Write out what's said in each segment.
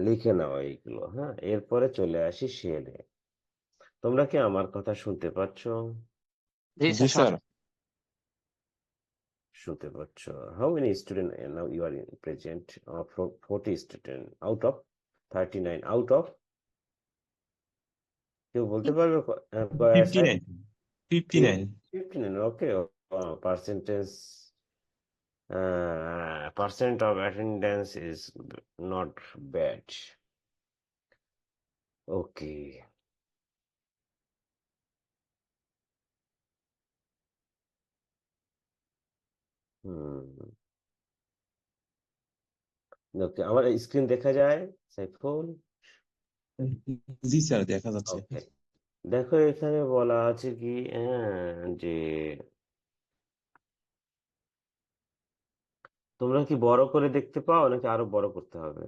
লিখে নাও এইগুলো। হ্যাঁ, এরপরে চলে আসি শেলে। তোমরা কি আমার কথা শুনতে পাচ্ছ? জি জি স্যার, শোনা স্যার। যাচ্ছে। শুনতে পাচ্ছ? How many student now you are present? 40 student out of 39, out of, কেউ বলতে পারবে 59, 59। 59, okay. Percentage, percent of attendance is not bad. Okay. হুম, ওকে, আমার স্ক্রিন দেখা যায় সাইফুল? জি স্যার, দেখা যাচ্ছে। ওকে, দেখো এখানে বলা আছে কি, যে তোমরা কি বড় করে দেখতে পাও নাকি আরো বড় করতে হবে?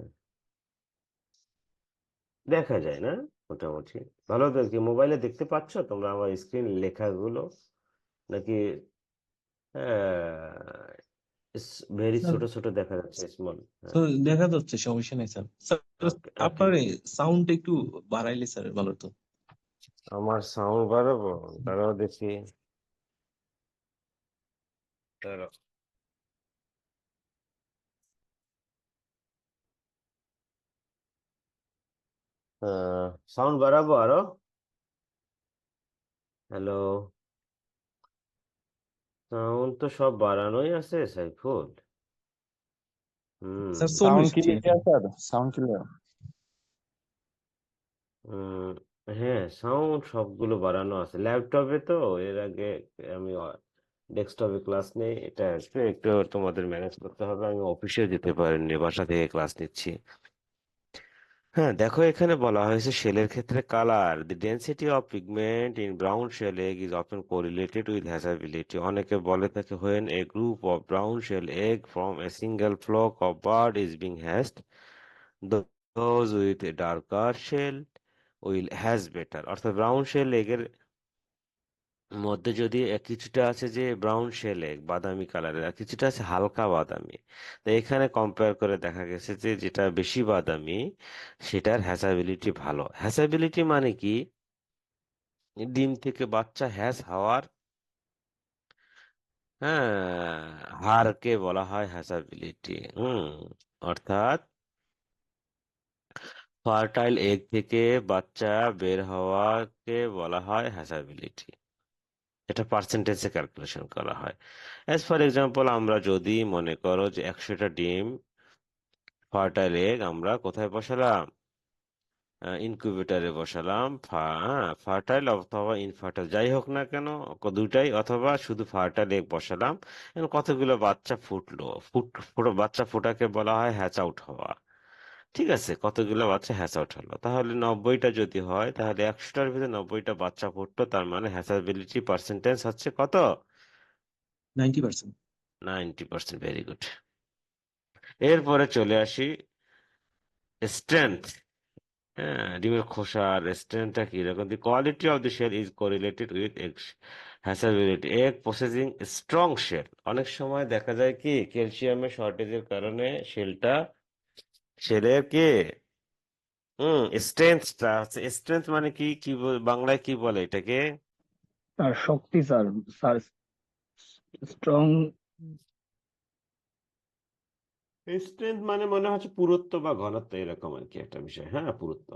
দেখা যায় না মোটামুটি? ভালো দেখি, মোবাইলে দেখতে পাচ্ছ তোমরা আমার স্ক্রিন লেখাগুলো নাকি ভেরি স্যার, ছোট ছোট দেখা যাচ্ছে, স্মল? হ্যাঁ, স্যার দেখা যাচ্ছে, সমস্যা নেই স্যার। স্যার, ওকে ওকে। আপনার সাউন্ড একটু বাড়াইলে স্যার ভালো তো। আমার সাউন্ড বাড়াবো? দাঁড়াও দেখি, দাঁড়াও। সাউন্ড বাড়াবো আরো? হ্যালো, সাউন্ড তো সব বাড়ানোই আছে সাইফুল। হুম। স্যার সাউন্ড 40 ঠিক আছে। Clear sir, sound clear. Um, হ্যাঁ, সাউন্ড সবগুলো বাড়ানো আছে ল্যাপটপে তো। এর আগে আমি ডেস্কটপে ক্লাস নেই, এটা একটু একটু তোমাদের ম্যানেজ করতে হবে। আমি অফিসে যেতে পারিনি, বাসা থেকে ক্লাস নিচ্ছি। হ্যাঁ, দেখো এখানে বলা হয়েছে শেলের ক্ষেত্রে colour, the density of pigment in brown shell egg is often correlated with hatchability. অনেকে বলে থাকে when a group of brown shell egg from a single flock of bird is being hatched, those with a darker shell will hatch better. অর্থাৎ brown shell এগের মধ্যে যদি কিছুটা আছে যে ব্রাউন শেলে বাদামি কালারের, আর কিছুটা আছে হালকা বাদামি। তো এখানে কম্পেয়ার করে দেখা গেছে যে যেটা বেশি বাদামি সেটার হ্যাসাবিলিটি ভালো। হ্যাসাবিলিটি মানে কি? ডিম থেকে বাচ্চা হ্যাস হওয়ার, হ্যাঁ, হারকে বলা হয় হ্যাসাবিলিটি। অর্থাৎ ফার্টাইল এগ থেকে বাচ্চা বের হওয়াকে বলা হয় হ্যাসাবিলিটি। এটা পার্সেন্টেজে ক্যালকুলেশন করা হয়। অ্যাজ ফর এক্সাম্পল, আমরা যদি মনে করো যে 100টা ডিম ফার্টাইল এগ আমরা কোথায় বসালাম, ইনকিউবেটরে বসালাম। ফার্টাইল অথবা ইনফার্টাইল যাই হোক না কেন, দুটাই, অথবা শুধু ফার্টাইল এগ বসালাম। এখন কতগুলো বাচ্চা ফুটলো, বাচ্চা ফোটাকে বলা হয় হ্যাচ আউট হওয়া। ঠিক আছে, কতগুলো বাচ্চা হ্যাচ আউট হলো, তাহলে 90টা যদি হয় তাহলে 100টার ভিতরে 90টা বাচ্চা ফুটলো, তার মানে হ্যাচাবিলিটি পার্সেন্টেজ হচ্ছে কত? 90%। 90%। Very good. এরপরে চলে আসি স্ট্রেংথ। হ্যাঁ, ডিমের খোসার স্ট্রেংথটা কি রকম? The quality of the shell is correlated with hatchability. Egg processing strong shell. অনেক সময় দেখা যায় কি ক্যালসিয়ামের শর্টেজের কারণে শেলের কি স্ট্রেংথটা হচ্ছে। স্ট্রেংথ মানে কি, বাংলায় কি বলে এটাকে? স্যার শক্তি স্যার, স্যার স্ট্রং। স্ট্রেংথ মানে মনে হচ্ছে পুরুত্ব বা ঘনত্ব, এরকম আর কি একটা বিষয়। হ্যাঁ, পুরুত্ব।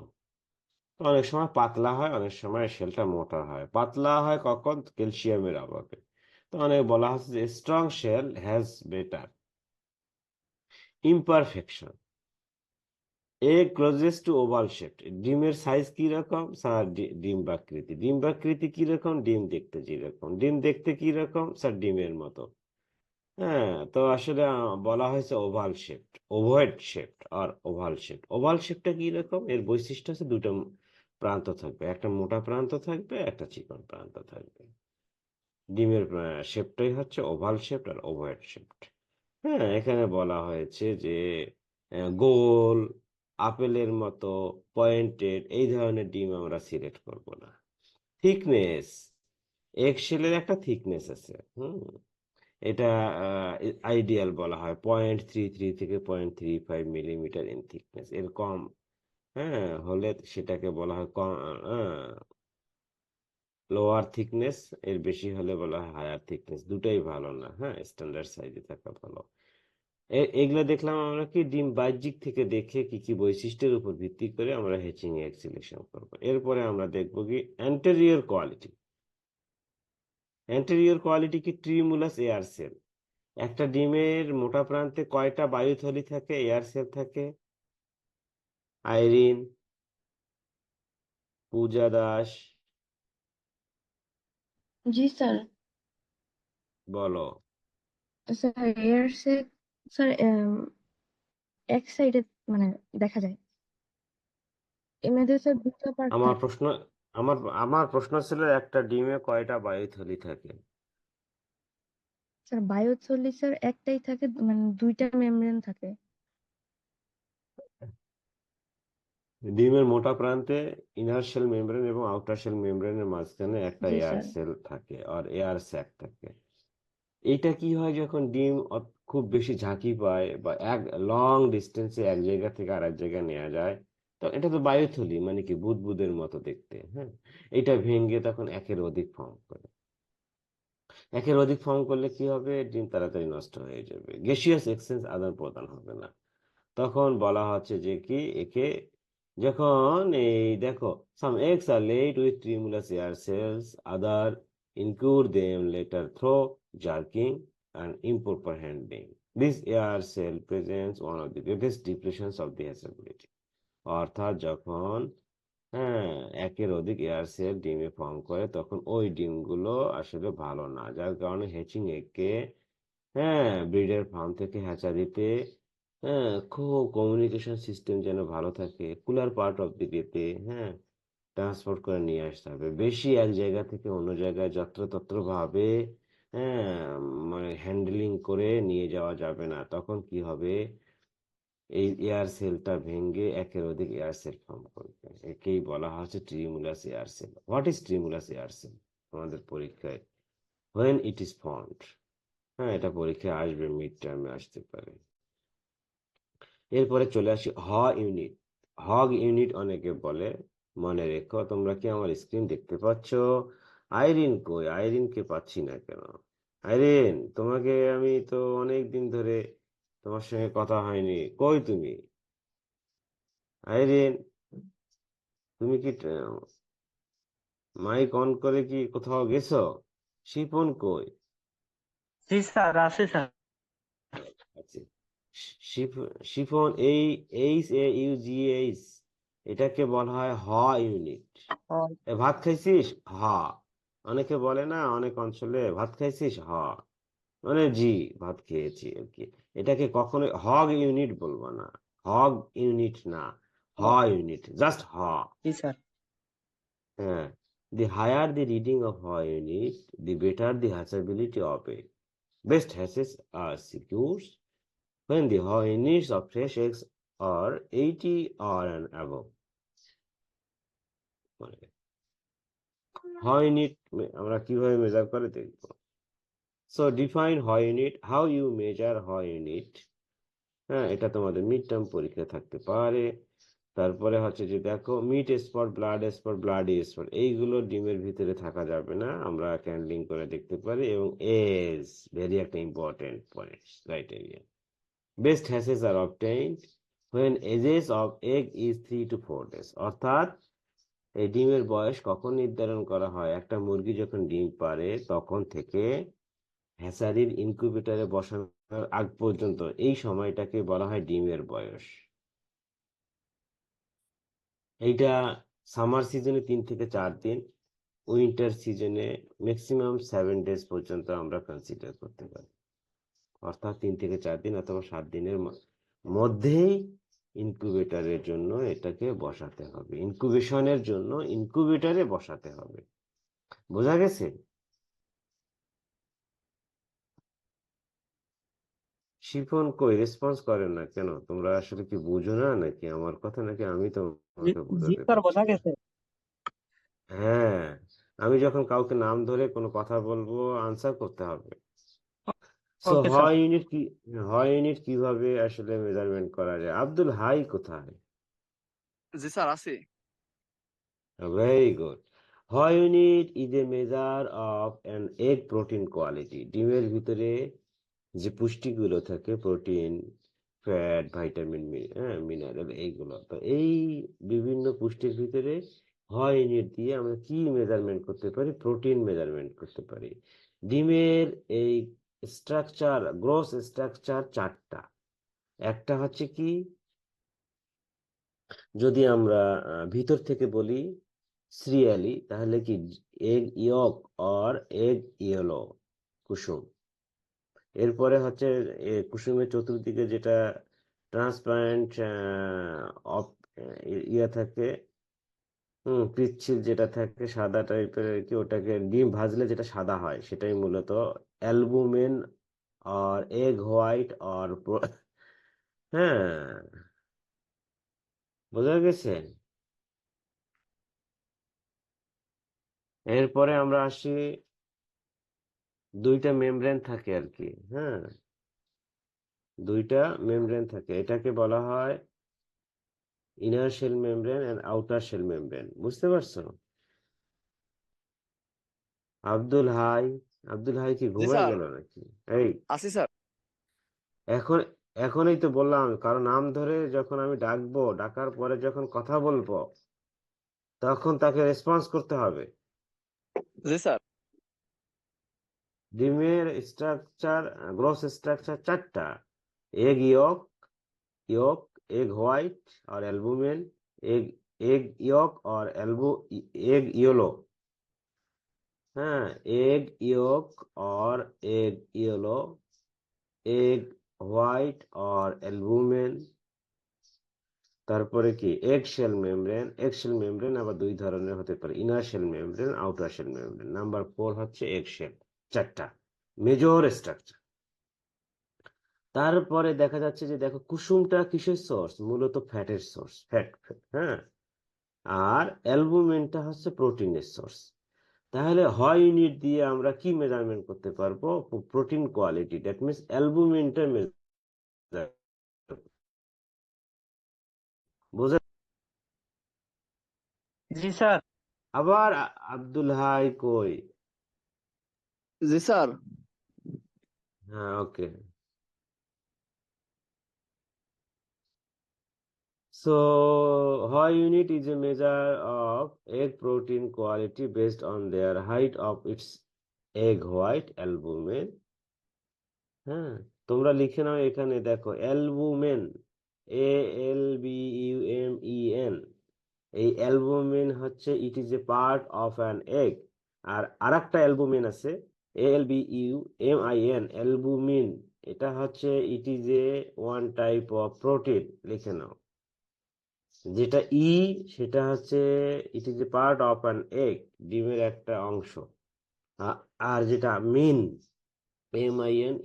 তো অনেক সময় পাতলা হয়, অনেক সময় শেলটা মোটা হয়। পাতলা হয় কখন? ক্যালসিয়ামের অভাবে। তো অনেক বলা হচ্ছে যে strong shell has better imperfection. A closes to oval shape. ডিমের সাইজ কি রকম স্যার? ডিম্বাকৃতি কি রকম? ডিম দেখতে যেরকম। ডিম দেখতে কি রকম স্যার? ডিমের মতো। হ্যাঁ, তো আসলে বলা হয়েছে ওভাল শেপড, ওভয়েড শেপড আর ওভাল শেপড। ওভাল শেপটা কি রকম? এর বৈশিষ্ট্য হচ্ছে দুটো প্রান্ত থাকবে, একটা মোটা প্রান্ত থাকবে, একটা চিকন প্রান্ত থাকবে। ডিমের শেপটাই হচ্ছে ওভাল শেপড আর ওভয়েড শেপড। হ্যাঁ, এখানে বলা হয়েছে যে গোল, আপেলের মতো পয়েন্টেড এই ধরনের ডিম আমরা সিলেক্ট করব না। থিকনেস, এগশেলের একটা থিকনেস আছে। এটা আইডিয়াল বলা হয় 0.33 থেকে 0.35 মিলিমিটার ইন থিকনেস। এর কম হ্যাঁ, হলে সেটাকে বলা হয় লোয়ার থিকনেস, এর বেশি হলে বলা হয় হায়ার থিকনেস। দুটাই ভালো না, হ্যাঁ, স্ট্যান্ডার্ড সাইজে থাকা ভালো। এগুলো দেখলাম আমরা কি ডিম বাহ্যিক থেকে দেখে কি কি বৈশিষ্ট্যের উপর ভিত্তি করে আমরা হ্যাচিং এগ সিলেকশন করবো। এরপরে আমরা দেখবো কি অ্যান্টেরিয়র কোয়ালিটি। অ্যান্টেরিয়র কোয়ালিটি কি ট্রিমুলাস এয়ার সেল। একটা ডিমের মোটা প্রান্তে কয়টা বায়ুথলি থাকে, এয়ার সেল থাকে? আইরিন, পূজা দাস, জি স্যার। বলো। স্যার এয়ারসে স্যার এক সাইডে মানে দেখা যায় এমনিতে স্যার দুটো পার্ট আমার থাকে। প্রশ্ন আমার আমার প্রশ্ন ছিল একটা ডিমে কয়টা বায়ুথলি থাকে? স্যার বায়োথলি স্যার একটাই থাকে, মানে দুইটা মেমব্রেন থাকে। ডিমের মোটা প্রান্তে ইনার সেল মেমব্রেন এবং আউটার সেল মেমব্রেনের মাঝখানে একটা জি এয়ার স্যার। সেল থাকে আর এয়ার স্যাক থাকে। এইটা কি হয় যখন ডিম খুব বেশি ঝাঁকি পায় বা এক লং ডিস্টেন্সে এক জায়গা থেকে আরেক জায়গায় নেওয়া যায়, তো এটা তো বায়ুথলি, মানে কি বুদবুদের মতো দেখতে, হ্যাঁ। এটা ভেঙে তখন একের অধিক ফর্ম করে। একের অধিক ফর্ম করলে কি হবে? ডিম তাড়াতাড়ি নষ্ট হয়ে যাবে, গ্যাসিয়াস এক্সচেঞ্জ আদান প্রদান হবে না। তখন বলা হচ্ছে যে কি একে, যখন এই দেখো some eggs are laid with tremulous air cells, other incur them later through jerking and improper handling. This air cell presents one of the greatest depressions of the assembly. অর্থাৎ যখন, হ্যাঁ, একের অধিক এয়ার সেল ডিমে form করে তখন ওই ডিমগুলো আসলে ভালো না, যার কারণে হ্যাচিং এগকে, হ্যাঁ, ব্রিডের ফার্ম থেকে হ্যাচারিতে, হ্যাঁ, খুব কমিউনিকেশন সিস্টেম যেন ভালো থাকে, কুলার পার্ট অফ দি ডেতে, হ্যাঁ, ট্রান্সপোর্ট করে নিয়ে আসতে হবে। বেশি এক জায়গা থেকে অন্য জায়গায় যত্রতত্র ভাবে, হ্যাঁ, মানে হ্যান্ডলিং করে নিয়ে যাওয়া যাবে না। তখন কি হবে? এই এয়ার সেলটা ভেঙে একের অধিক এয়ার সেল ফর্ম করবে। একেই বলা হচ্ছে tremulous air cell. What is tremulous air cell? আমাদের পরীক্ষায় হোয়েন ইট ইজ ফর্মড, হ্যাঁ, এটা পরীক্ষায় আসবে, মিড টার্মে আসতে পারে। এরপরে চলে আসি ইউনিট। হগ ইউনিট অনেকে বলে, মনে রেখো। তোমরা কি আমার স্ক্রিন দেখতে পাচ্ছ? আইরিন কই? আইরিনকে পাচ্ছি না কেন? আইরিন, তোমাকে আমি তো অনেক দিন ধরে তোমার সঙ্গে কথা হয়নি, কই তুমি? আইরিন, তুমি কি মাইক অন করে কি কোথাও গেছো? শিপন কই? জি স্যার, আছে স্যার। আচ্ছা, শিফন, এই HAUGH, এটাকে বলা হয় ইউনিট। ভাত খাইছিস? হ। অনেকে বলে না, অনেক অঞ্চলে ভাত খাইছিস? হ মানে জি, ভাত খেয়েছি আর কি। এটাকে কখনো হগ ইউনিট বলবো না, হগ ইউনিট না, ইউনিট, জাস্ট জি স্যার। হ্যাঁ। The higher the reading of unit, the better the hatchability of it. Best hatches are secured when the units of fresh eggs are 80 or and above. মানে unit আমরা কিভাবে measure করে দেখবো। So define unit, how you measure unit, হ্যাঁ, এটা তোমাদের mid term পরীক্ষায় থাকতে পারে। তারপরে হচ্ছে যে দেখো meat spot, blood spot, bloody spot, এইগুলো ডিমের ভিতরে থাকা যাবে না, আমরা ক্যান্ডলিং করে দেখতে পারি। এবং এজ, ভেরি একটা important point, criteria. Best hatches are obtained when ages of egg is 3 to 4 days। অর্থাৎ এই ডিমের বয়স কখন নির্ধারণ করা হয়? একটা মুরগি যখন ডিম পারে তখন থেকে হ্যাচারির ইনকিউবেটরে বসানোর আগ পর্যন্ত, এই সময়টাকে বলা হয় ডিমের বয়স। এইটা সামার সিজনে 3 থেকে 4 দিন, উইন্টার সিজনে ম্যাক্সিমাম 7 ডেজ পর্যন্ত আমরা কনসিডার করতে পারি। অর্থাৎ 3 থেকে 4 দিন অথবা 7 দিনের মধ্যেই ইনকিউবেটরের জন্য এটাকে বসাতে হবে, ইনকিউবেশনের জন্য ইনকিউবেটরে বসাতে হবে। বোঝা গেছে? শিফন কই? রেসপন্স করেন না কেন? তোমরা আসলে কি বুঝো না নাকি আমার কথা, নাকি আমি জি তোমাকে জি বোঝাতে স্যার, পারছি বোঝা না? গেছে। হ্যাঁ, আমি যখন কাউকে নাম ধরে কোনো কথা বলবো আনসার করতে হবে। So okay sir. হয় ইউনিট কিভাবে আসলে মেজারমেন্ট করা যায়? আব্দুল হাই কোথায়? জি স্যার আছে। Very good. How unit is a measure of an egg protein quality? ডিমের ভিতরে যে পুষ্টিগুলো থাকে, প্রোটিন, ফ্যাট, ভিটামিন, মিনারেল, এইগুলো তো এই বিভিন্ন পুষ্টির ভিতরে হয় ইউনিট দিয়ে আমরা কি মেজারমেন্ট করতে পারি? প্রোটিন মেজারমেন্ট করতে পারি। ডিমের এই স্ট্রাকচার, গ্রোস স্ট্রাকচার চারটা। একটা হচ্ছে কি, যদি আমরা ভিতর থেকে বলি সিরিয়ালি, তাহলে কি egg yolk or egg yellow, কুসুম। এরপরে হচ্ছে কুসুমের চতুর্দিকে যেটা ট্রান্সপারেন্ট অফ ইয়ে থাকে, পিচ্ছিল যেটা থাকে সাদা টাইপের আর কি, ওটাকে ডিম ভাজলে যেটা সাদা হয় সেটাই মূলত অ্যালবুমিন আর এগ হোয়াইট আর হ্যাঁ, বোঝা গেছে। এরপরে আমরা আসি, দুইটা মেমব্রেন থাকে আর কি, হ্যাঁ, দুইটা মেমব্রেন থাকে, এটাকে বলা হয় inner shell membrane and outer shell membrane. বুঝতে পারছো? আব্দুল হাই, আব্দুল হাই কি জি ঘুমায় স্যার গেল নাকি? এই আছি স্যার। এখন, এখনই তো বললাম, কারণ নাম ধরে যখন আমি ডাকবো, ডাকার পরে যখন কথা বলবো, তখন তাকে রেসপন্স করতে হবে। জি স্যার। ডিমের স্ট্রাকচার, গ্রোস স্ট্রাকচার চারটা: egg yoke, yolk, egg white or albumin, egg egg yolk or egg yellow, হ্যাঁ, egg yolk or egg yellow, egg white or albumin। তারপরে কি egg shell membrane. Egg shell membrane আবার দুই ধরনের হতে পারে, inner shell membrane, outer shell membrane. Number 4 হচ্ছে egg shell. চারটা মেজর স্ট্রাকচার। তারপরে দেখা যাচ্ছে যে দেখো, কুসুমটা কিসের সোর্স? মূলত ফ্যাটের সোর্স, ফ্যাট, হ্যাঁ। আর অ্যালবুমিনটা হচ্ছে প্রোটিনের সোর্স। তাহলে হয় ইউনিট দিয়ে আমরা কি মেজারমেন্ট করতে পারবো? প্রোটিন কোয়ালিটি, দ্যাট মিনস অ্যালবুমিনটা মেজার। বোঝা? জি স্যার। আবার আব্দুল হাই কই? জি স্যার। হ্যাঁ, okay. So, Hoy unit is a measure of egg protein quality based on their height of its egg white, albumin. হ্যাঁ, তোমরা লিখে নাও এখানে, দেখো অ্যালবুমিন, ALBUMEN। এই অ্যালবুমিন হচ্ছে it is a part of an egg. আর আরেকটা অ্যালবুমিন আছে, ALBUMIN, অ্যালবুমিন। এটা হচ্ছে it is a one type of protein. লিখে নাও। যেটা সেটা হচ্ছে it is a part of an egg, ডিমের একটা অংশ। আর যেটা MIN,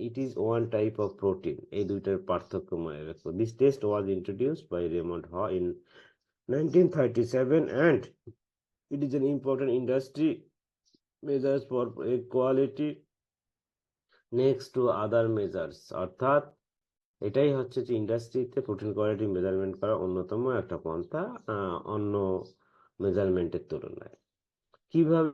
it is one type of protein. এই দুইটার পার্থক্য মনে রাখো। This test was introduced by Raymond Haugh in 1937 and it is an important industry measures for egg quality next to other measures। অর্থাৎ এটাই হচ্ছে যে ইন্ডাস্ট্রিতে প্রোটিন কোয়ালিটি মেজারমেন্ট করার অন্যতম একটা পন্থা, অন্য মেজারমেন্টের তুলনায়। কিভাবে?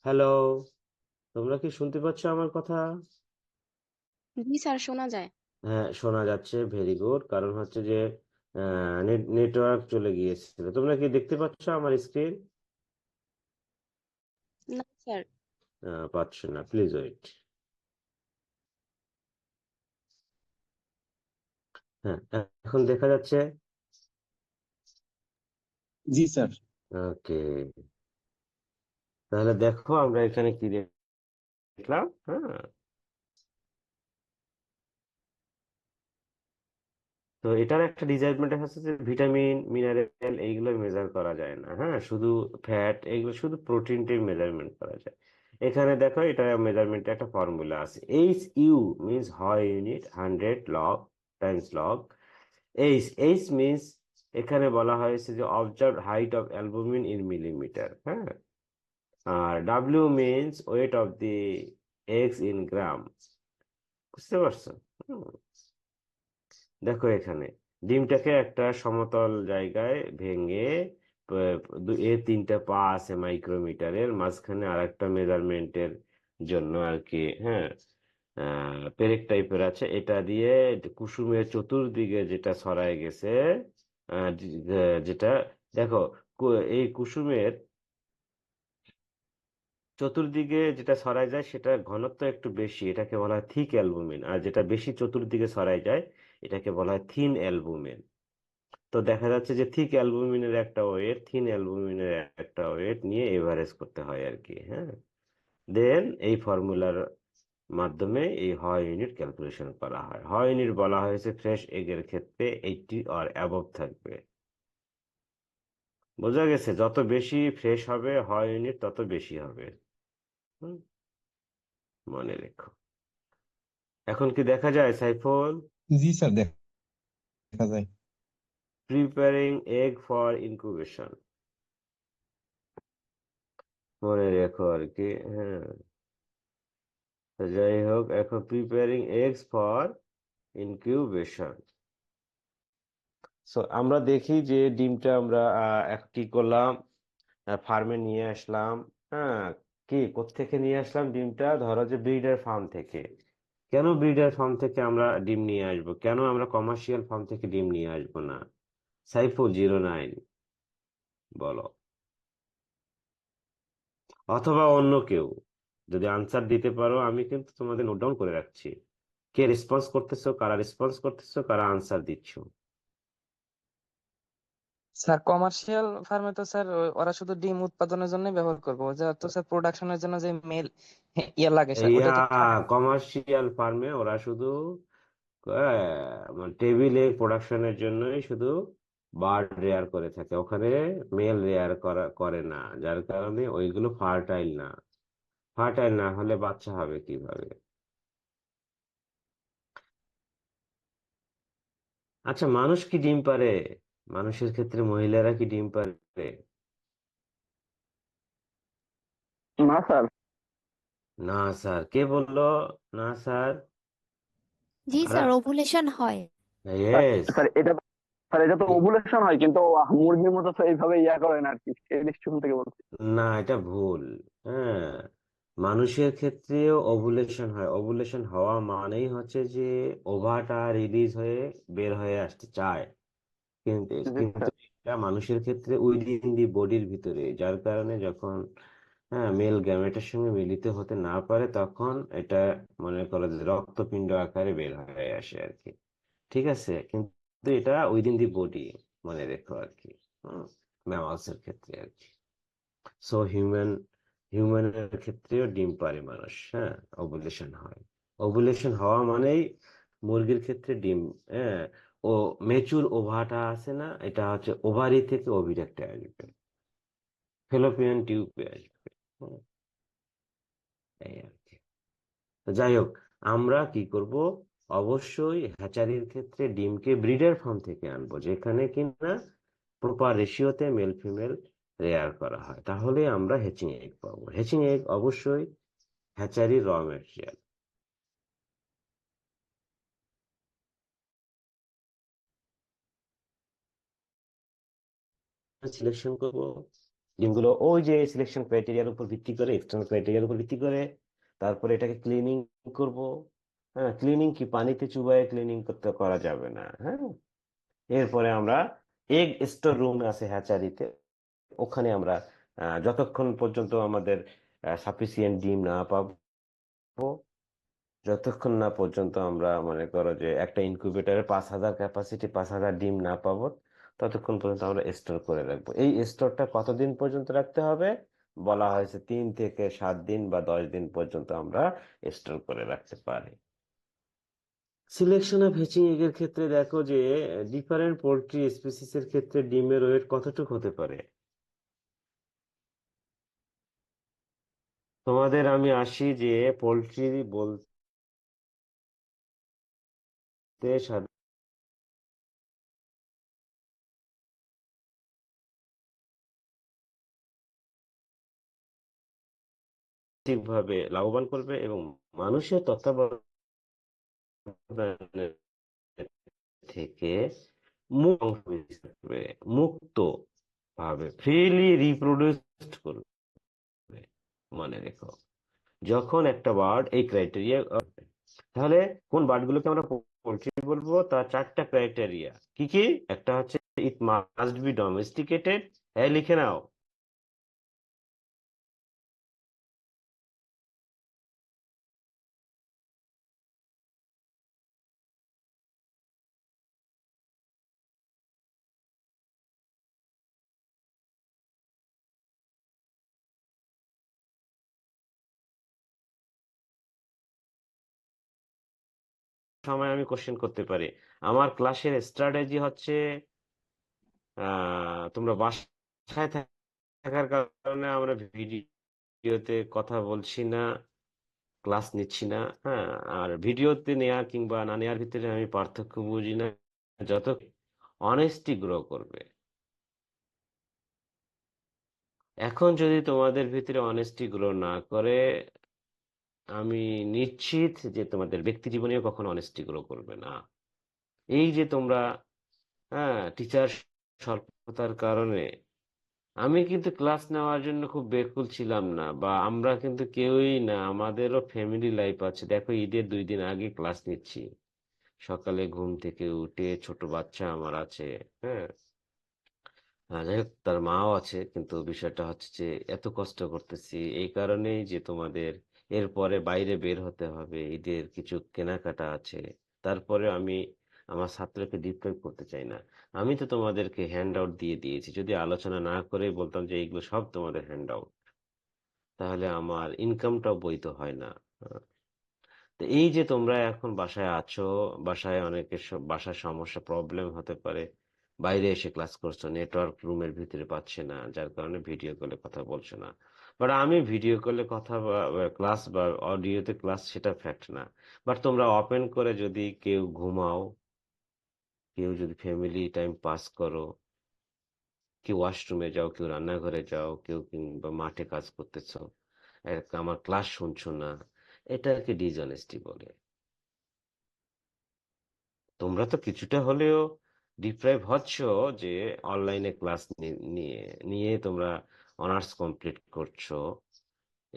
হ্যালো, তোমরা কি শুনতে পাচ্ছ আমার কথা? জি স্যার শোনা যায়। হ্যাঁ, শোনা যাচ্ছে। Very good. কারণ হচ্ছে যে নেটওয়ার্ক চলে গিয়েছিল। তোমরা কি দেখতে পাচ্ছ আমার স্ক্রিন? না স্যার। পাচ্ছি না, প্লিজ ওয়েট। হ্যাঁ, এখন দেখা যাচ্ছে। জি স্যার। ওকে, তাহলে দেখো আমরা এখানে কি দেখলাম। হ্যাঁ, তো এটার একটা ডিসঅ্যাডভান্টেজ হচ্ছে যে ভিটামিন মিনারেল এইগুলো মেজার করা যায় না। হ্যাঁ, শুধু ফ্যাট, এইগুলো শুধু প্রোটিনটাই মেজারমেন্ট করা যায়। এখানে দেখো এটা মেজারমেন্টের একটা ফর্মুলা আছে। HU means Haugh unit, 100 log times log H means, এখানে বলা হয়েছে যে observed height of albumin in millimetre. হ্যাঁ, আর W means weight of the eggs in gram. বুঝতে পারছো? হুম, দেখো এখানে ডিমটাকে একটা সমতল জায়গায় ভেঙে এর 3টা পা আছে মাইক্রোমিটারের, মাঝখানে আর একটা মেজারমেন্টের জন্য আর কি। হ্যাঁ, পেরেক টাইপের আছে, এটা দিয়ে কুসুমের চতুর্দিকে যেটা ছড়ায় গেছে, যেটা দেখো, এই কুসুমের চতুর্দিকে যেটা ছড়ায় যায় সেটার ঘনত্ব একটু বেশি, এটাকে বলা হয় থিক অ্যালবুমিন। আর যেটা বেশি চতুর্দিকে ছড়ায় যায় এটাকে বলা হয় থিন অ্যালবুমিন। তো দেখা যাচ্ছে যে থিক অ্যালবুমিনের একটা ওয়েট, থিন অ্যালবুমিনের একটা ওয়েট নিয়ে এভারেজ করতে হয় আর কি। হ্যাঁ, দেন এই ফর্মুলার মাধ্যমে এই হয় ইউনিট ক্যালকুলেশন করা হয়। হয় ইউনিট বলা হয়েছে ফ্রেশ এগের ক্ষেত্রে 80 অর অ্যাবভ থাকবে। বোঝা গেছে? যত বেশি ফ্রেশ হবে হয় ইউনিট তত বেশি হবে। হুম, মনে রেখো। এখন কি দেখা যায় সাইফুল? জি স্যার, দেখা যায়। প্রিপেয়ারিং এগ ফর ইনকিউবেশন, মনে রেখো আর কি। হ্যাঁ, তো যাই হোক, এখন preparing eggs for incubation. So আমরা দেখি যে ডিমটা আমরা কি করলাম, ফার্মে নিয়ে আসলাম। হ্যাঁ, কি কোত্থেকে নিয়ে আসলাম ডিমটা? ধরো যে ব্রিডার ফার্ম থেকে। কেন ব্রিডার ফার্ম থেকে আমরা ডিম নিয়ে আসবো? কেন আমরা কমার্শিয়াল ফার্ম থেকে ডিম নিয়ে আসবো না? সাইফুল 09 বলো, অথবা অন্য কেউ যদি আনসার দিতে পারো। আমি কিন্তু তোমাদের নোট ডাউন করে রাখছি কে রেসপন্স করতেছো, কারা রেসপন্স করতেছো, কারা আনসার দিচ্ছ। স্যার কমার্শিয়াল ফার্মে তো স্যার ওরা শুধু ডিম উৎপাদনের জন্য ব্যবহার করবো, যা তো স্যার প্রোডাকশনের জন্য যে মেল ইয়ে লাগে স্যার ওটা ইয়া, তো থাকে না। কমার্শিয়াল ফার্মে ওরা শুধু টেবিলে প্রোডাকশনের জন্যই শুধু বার্ড রেয়ার করে থাকে, ওখানে মেল রেয়ার করে না। যার কারণে ওইগুলো ফার্টাইল না। ফার্টাইল না হলে বাচ্চা হবে কিভাবে? আচ্ছা, মানুষ কি ডিম পারে? মানুষের ক্ষেত্রে মহিলারা কি ডিম পারে? না স্যার। না স্যার, কে বললো না স্যার? জি কারা? স্যার, ওভুলেশন হয়। Sir yes. স্যার, এটা তো ওভুলেশন হয়, কিন্তু মুরগির মতো তো এইভাবে ইয়া করে না আর কি, এই দৃষ্টিকোণ থেকে বলছি। না, এটা ভুল। হ্যাঁ, মানুষের ক্ষেত্রেও ওভুলেশন হয়। ওভুলেশন হওয়া মানেই হচ্ছে যে ওভাটা রিলিজ হয়ে বের হয়ে আসতে চায়, কিন্তু জি কিন্তু স্যার। এটা মানুষের ক্ষেত্রে উইদিন দি বডির ভিতরে, যার কারণে যখন মেল গ্যামেটের সঙ্গে মিলিত হতে না পারে তখন এটা মনে করো যে রক্তপিণ্ড আকারে বের হয়ে আসে আর কি। ঠিক আছে, কিন্তু এটা উইদিন দি বডি, মনে রেখো আর কি। ম্যামালসের ক্ষেত্রে আর কি। সো হিউম্যানের ক্ষেত্রেও ডিম পারে মানুষ। হ্যাঁ, ওভুলেশন হয়। ওভুলেশন হওয়া মানেই মুরগির ক্ষেত্রে ডিম, হ্যাঁ, ও মেচুর ওভাটা আছে না, এটা হচ্ছে ওভারি থেকে ওভিডাক্টে আসবে, ফেলোপিয়ান টিউবে আসবে। হ্যাঁ, এই আর কি। তো যাই হোক, আমরা কি করব? অবশ্যই হ্যাচারির ক্ষেত্রে ডিমকে ব্রিডার ফার্ম থেকে আনবো, যেখানে কিনা প্রপার রেশিওতে মেল ফিমেল রেয়ার করা হয়, তাহলে আমরা হ্যাচিং এগ পাবো। হ্যাচিং এগ অবশ্যই হ্যাচারির র ম্যাটেরিয়াল। সিলেকশন করব ডিমগুলো, ওই যে সিলেকশন ক্রাইটেরিয়ার উপর ভিত্তি করে, এক্সটার্নাল ক্রাইটেরিয়ার উপর ভিত্তি করে। তারপরে এটাকে ক্লিনিং করব। হ্যাঁ, ক্লিনিং কি পানিতে চুবায়ে ক্লিনিং করা যাবে না। হ্যাঁ, এরপরে আমরা এগ স্টোর রুম আছে হ্যাচারিতে, ওখানে আমরা যতক্ষণ পর্যন্ত আমাদের সাফিসিয়েন্ট ডিম না পাবো, যতক্ষণ না পর্যন্ত আমরা মনে করো যে একটা ইনকিউবেটরে 5,000 ক্যাপাসিটি 5,000 ডিম না পাবো, ততক্ষণ পর্যন্ত আমরা স্টোর করে রাখবো। এই স্টোরটা কতদিন পর্যন্ত রাখতে হবে? বলা হয়েছে 3 থেকে 7 দিন বা 10 দিন পর্যন্ত আমরা স্টোর করে রাখতে পারি। সিলেকশন অফ হ্যাচিং এগের ক্ষেত্রে দেখো যে ডিফারেন্ট পোল্ট্রি স্পিসিস এর ক্ষেত্রে ডিমের ওয়েট কতটুকু হতে পারে। তোমাদের আমি আসি যে পোল্ট্রি বলতে ভাবে লাভবান করবে এবং মানুষের তত্ত্বাবধানে থেকে মুক্ত ভাবে ফ্রিলি রিপ্রোডিউস করবে। মনে রেখো, যখন একটা বার্ড এই ক্রাইটেরিয়া, তাহলে কোন বার্ডগুলোকে আমরা পোল্ট্রি বলবো, তার 4টা ক্রাইটেরিয়া কি কি? একটা হচ্ছে ইট মাস্ট বি ডোমেস্টিকেটেড, হ্যাঁ লিখে নাও। সময় আমি কোশ্চেন করতে পারি। আমার ক্লাসের স্ট্র্যাটেজি হচ্ছে তোমরা বাসায় থাকার কারণে আমরা ভিডিওতে কথা বলছি না, ক্লাস নিচ্ছি না। হ্যাঁ, আর ভিডিওতে নেয়ার কিংবা না নেয়ার ভিতরে আমি পার্থক্য বুঝি না। যত অনেস্টি গ্রো করবে, এখন যদি তোমাদের ভিতরে অনেস্টি গ্রো না করে, আমি নিশ্চিত যে তোমাদের ব্যক্তি জীবনেও কখনো অনেস্টি গ্রো করবে না। এই যে তোমরা, হ্যাঁ, টিচার স্বল্পতার কারণে আমি কিন্তু ক্লাস নেওয়ার জন্য খুব বেকুল ছিলাম না, বা আমরা কিন্তু কেউই না, আমাদেরও ফ্যামিলি লাইফ আছে। দেখো, ঈদের 2 দিন আগে ক্লাস নিচ্ছি, সকালে ঘুম থেকে উঠে, ছোট বাচ্চা আমার আছে। হ্যাঁ, যাই হোক, তার মাও আছে, কিন্তু বিষয়টা হচ্ছে যে এত কষ্ট করতেছি এই কারণেই যে তোমাদের এরপরে বাইরে বের হতে হবে, ঈদের কিছু কেনাকাটা আছে। তারপরে আমি আমার ছাত্রকে ডিপ্লয় করতে চাই না। আমি তো তোমাদেরকে হ্যান্ড আউট দিয়ে দিয়েছি, যদি আলোচনা না করে বলতাম যে এইগুলো সব তোমাদের হ্যান্ড আউট, তাহলে আমার ইনকামটাও বৈধ হয় না। তো এই যে তোমরা এখন বাসায় আছো, বাসায় অনেকের বাসায় সমস্যা প্রবলেম হতে পারে, বাইরে এসে ক্লাস করছো, নেটওয়ার্ক রুমের ভিতরে পাচ্ছে না, যার কারণে ভিডিও কলে কথা বলছো না। বাট আমি ভিডিও কলে কথা বা ক্লাস বা অডিওতে ক্লাস, সেটা ফ্যাক্ট না। বাট তোমরা ওপেন করে যদি কেউ ঘুমাও, কেউ যদি ফ্যামিলি টাইম পাস করো, কেউ ওয়াশরুমে যাও, কেউ রান্নাঘরে যাও, কেউ কিংবা মাঠে কাজ করতেছো, আমার ক্লাস শুনছো না, এটাকে ডিসঅনেস্টি বলে। তোমরা তো কিছুটা হলেও ডিপ্রাইভ হচ্ছ, যে অনলাইনে ক্লাস নিয়ে নিয়ে তোমরা অনার্স কমপ্লিট করছো।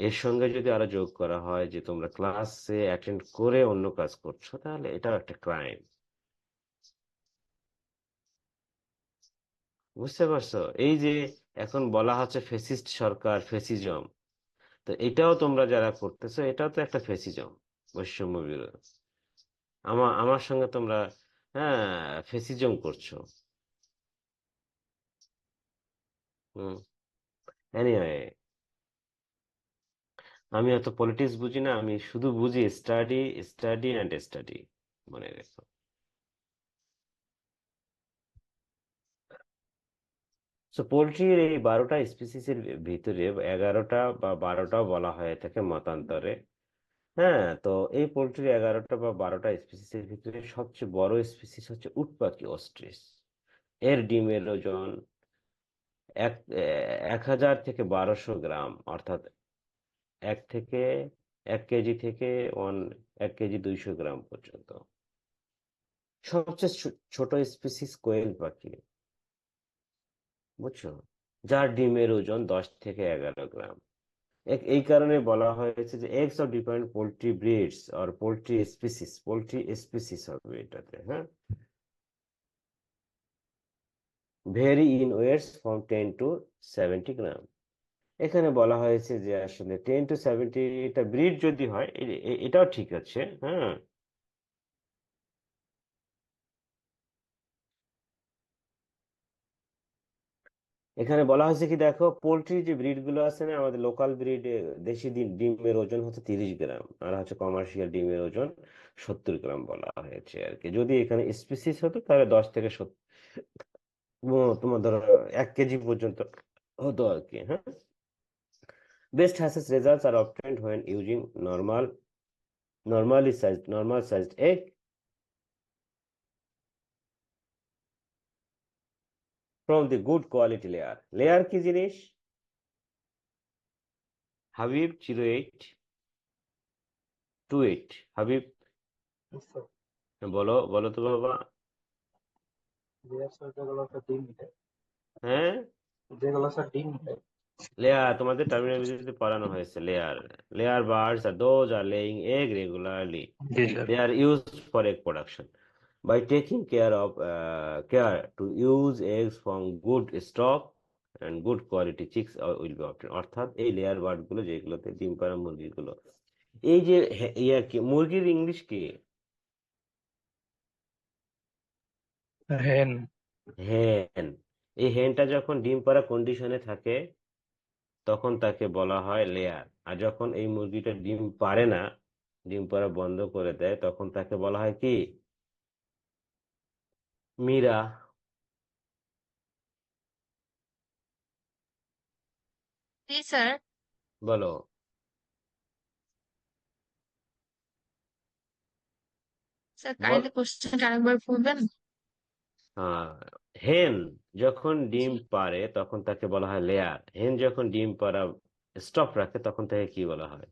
এর সঙ্গে যদি আরো যোগ করা হয় যে তোমরা ক্লাসে অ্যাটেন্ড করে অন্য কাজ করছো, তাহলে এটাও একটা ক্রাইম। বুঝতে পারছো? এই যে এখন বলা হচ্ছে ফেসিস্ট সরকার, ফেসিজম, তো এটাও তোমরা যারা করতেছো, এটাও তো একটা ফেসিজম, বৈষম্য বিরোধী। আমার আমার সঙ্গে তোমরা, হ্যাঁ, ফেসিজম করছো। হুম। এনিওয়ে, আমি অত পলিটিক্স বুঝি না, আমি শুধু বুঝি স্টাডি, স্টাডি অ্যান্ড স্টাডি। মনে রেখো। তো পোলট্রির এই 12টা স্পিসিসের ভিতরে 11টা বা 12টাও বলা হয়ে থাকে মতান্তরে। হ্যাঁ, তো এই পোলট্রির 11টা বা 12টা স্পিসিসের ভিতরে সবচেয়ে বড় স্পিসিস হচ্ছে উটপাখি, অস্ট্রিচ। এর ডিমের ওজন 1,000 থেকে 1,200 গ্রাম, অর্থাৎ 1 কেজি থেকে 1 কেজি 200 গ্রাম পর্যন্ত। সবচেয়ে ছোট স্পিসিস কোয়েল পাখি, বুঝছো, যার ডিমের ওজন 10 থেকে 11 গ্রাম। এই কারণে বলা হয়েছে যে eggs of different poultry breeds আর পোল্ট্রি স্পিসিস হবে এটাতে। হ্যাঁ, vary in weights from 10 to 70 gram. এখানে বলা হয়েছে যে আসলে 10 to 70 এটা ব্রিড যদি হয় এটাও ঠিক আছে, হ্যাঁ। এখানে বলা হয়েছে কি দেখো, পোলট্রি যে ব্রিড গুলো আছে না, আমাদের লোকাল ব্রিড, দেশি ডিমের ওজন হচ্ছে 30 গ্রাম, আর হচ্ছে কমার্শিয়াল ডিমের ওজন 70 গ্রাম বলা হয়েছে আর কি। যদি এখানে স্পিসিস হতো তাহলে 10 থেকে 70, তোমার ধরো 1 কেজি পর্যন্ত হতো আর কি, হ্যাঁ। Best hatches results are obtained when using normal sized egg from the good quality layer. Layer কি জিনিস? হাবিব 0828, হাবিব বলো বলো তো বাবা। হ্যাঁ, লেয়ার তোমাদের টার্মিনোলজিতে পড়ানো হয়েছে। Layer birds R those are laying egg regularly, G sir. they are used for egg production. By taking care to use eggs from good stock and good quality chicks will be obtained. অর্থাৎ এই layer bird গুলো যেগুলোতে ডিম পাড়া মুরগিগুলো, এই যে ইয়া কি মুরগির ইংলিশ কি? হেন। হেন। এই হেনটা যখন ডিম পাড়া কন্ডিশনে থাকে তখন তাকে বলা হয় লেয়ার, আর যখন এই মুরগিটা ডিম পারে না, ডিম পাড়া বন্ধ করে দেয়, তখন তাকে বলা হয় কি? মীরা। জি স্যার। বলো। স্যার বল। কাইন্ডলি কোশ্চেনটা আরেকবার বলবেন? হেন যখন ডিম পারে তখন তাকে বলা হয় লেয়ার। হেন যখন ডিম পাড়া স্টপ রাখে তখন তাকে কি বলা হয়?